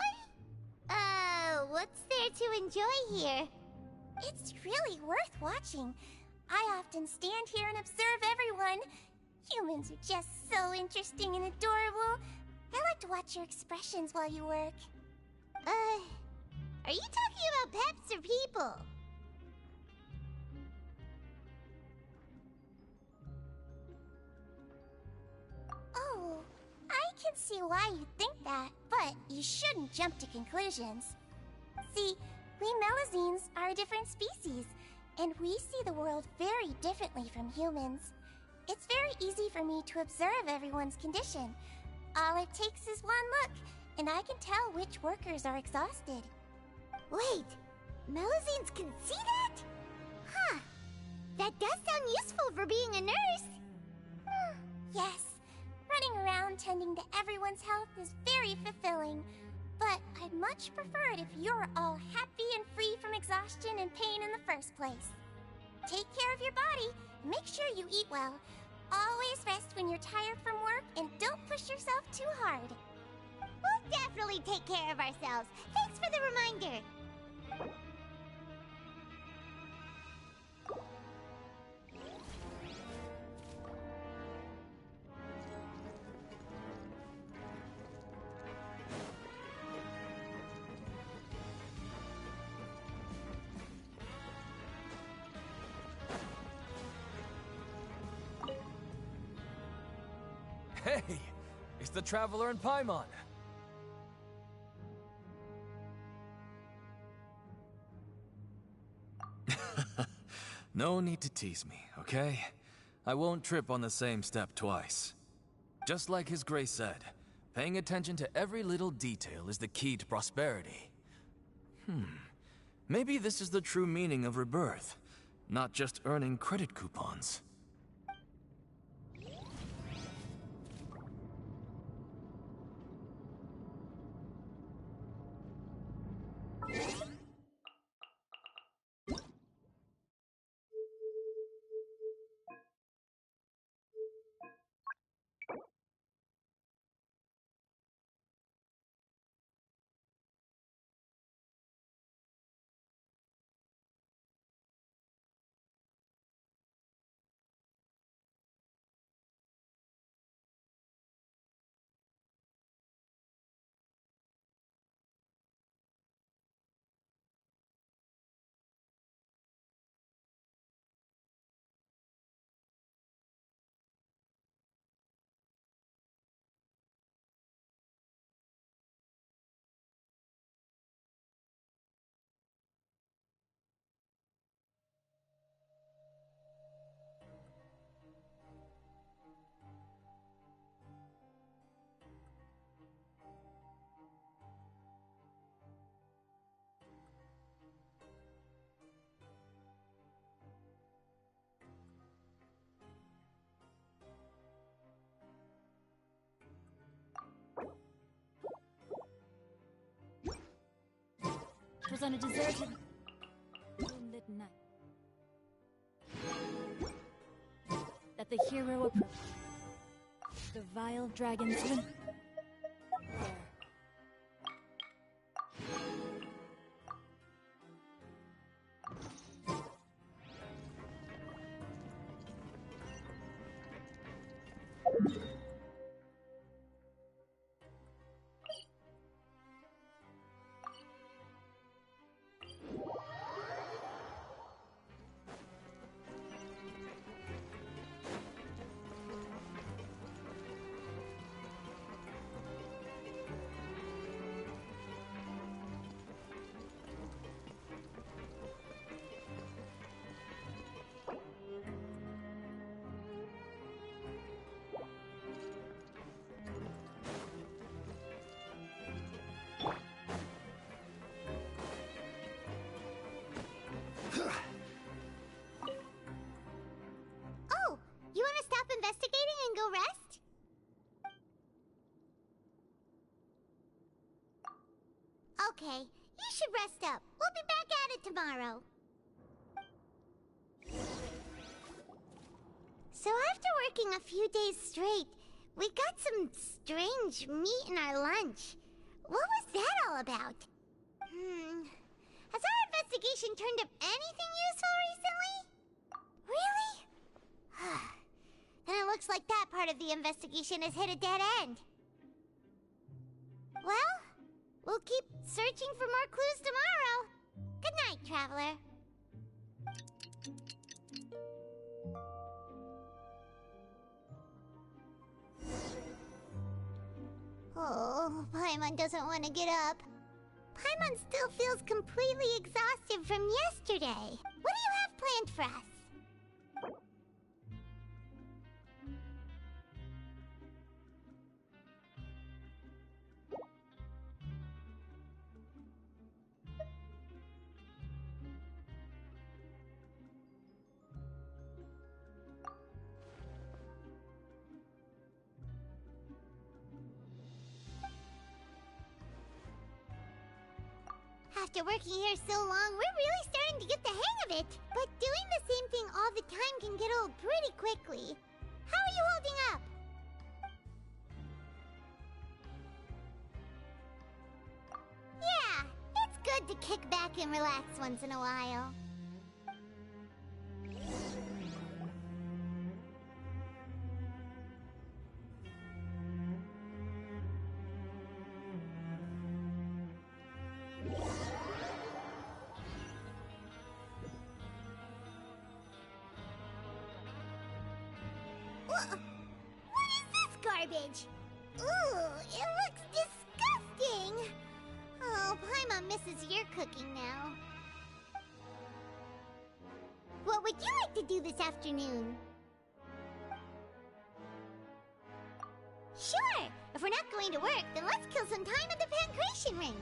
What's there to enjoy here? It's really worth watching. I often stand here and observe everyone. Humans are just so interesting and adorable. I like to watch your expressions while you work. Are you talking about pets or people? Oh, I can see why you think that, but you shouldn't jump to conclusions. See, we Melazines are a different species, and we see the world very differently from humans. It's very easy for me to observe everyone's condition. All it takes is one look, and I can tell which workers are exhausted. Wait, Melazines can see that? Huh. That does sound useful for being a nurse. Yes, running around tending to everyone's health is very fulfilling. But I'd much prefer it if you're all happy and free from exhaustion and pain in the first place. Take care of your body, and make sure you eat well. Always rest when you're tired from work, and don't push yourself too hard. We'll definitely take care of ourselves. Thanks for the reminder. Hey, it's the Traveler and Paimon. No need to tease me, okay? I won't trip on the same step twice. Just like His Grace said, paying attention to every little detail is the key to prosperity. Maybe this is the true meaning of rebirth, not just earning credit coupons. It was on a deserted... Pyro approved. The vile dragon's win. Oh, you want to stop investigating and go rest? Okay, you should rest up. We'll be back at it tomorrow. So after working a few days straight, we got some strange meat in our lunch. What was that all about? Has our investigation turned up anything useful recently? Really? Then it looks like that part of the investigation has hit a dead end. Well, we'll keep searching for more clues tomorrow. Good night, Traveler. Oh, Paimon doesn't want to get up. Paimon still feels completely exhausted from yesterday. What do you have planned for us? After working here so long, we're really starting to get the hang of it. But doing the same thing all the time can get old pretty quickly. How are you holding up? Yeah, it's good to kick back and relax once in a while. What is this garbage? Ooh, it looks disgusting! Oh, Paimon misses your cooking now. What would you like to do this afternoon? Sure! If we're not going to work, then let's kill some time at the Pancration Ring.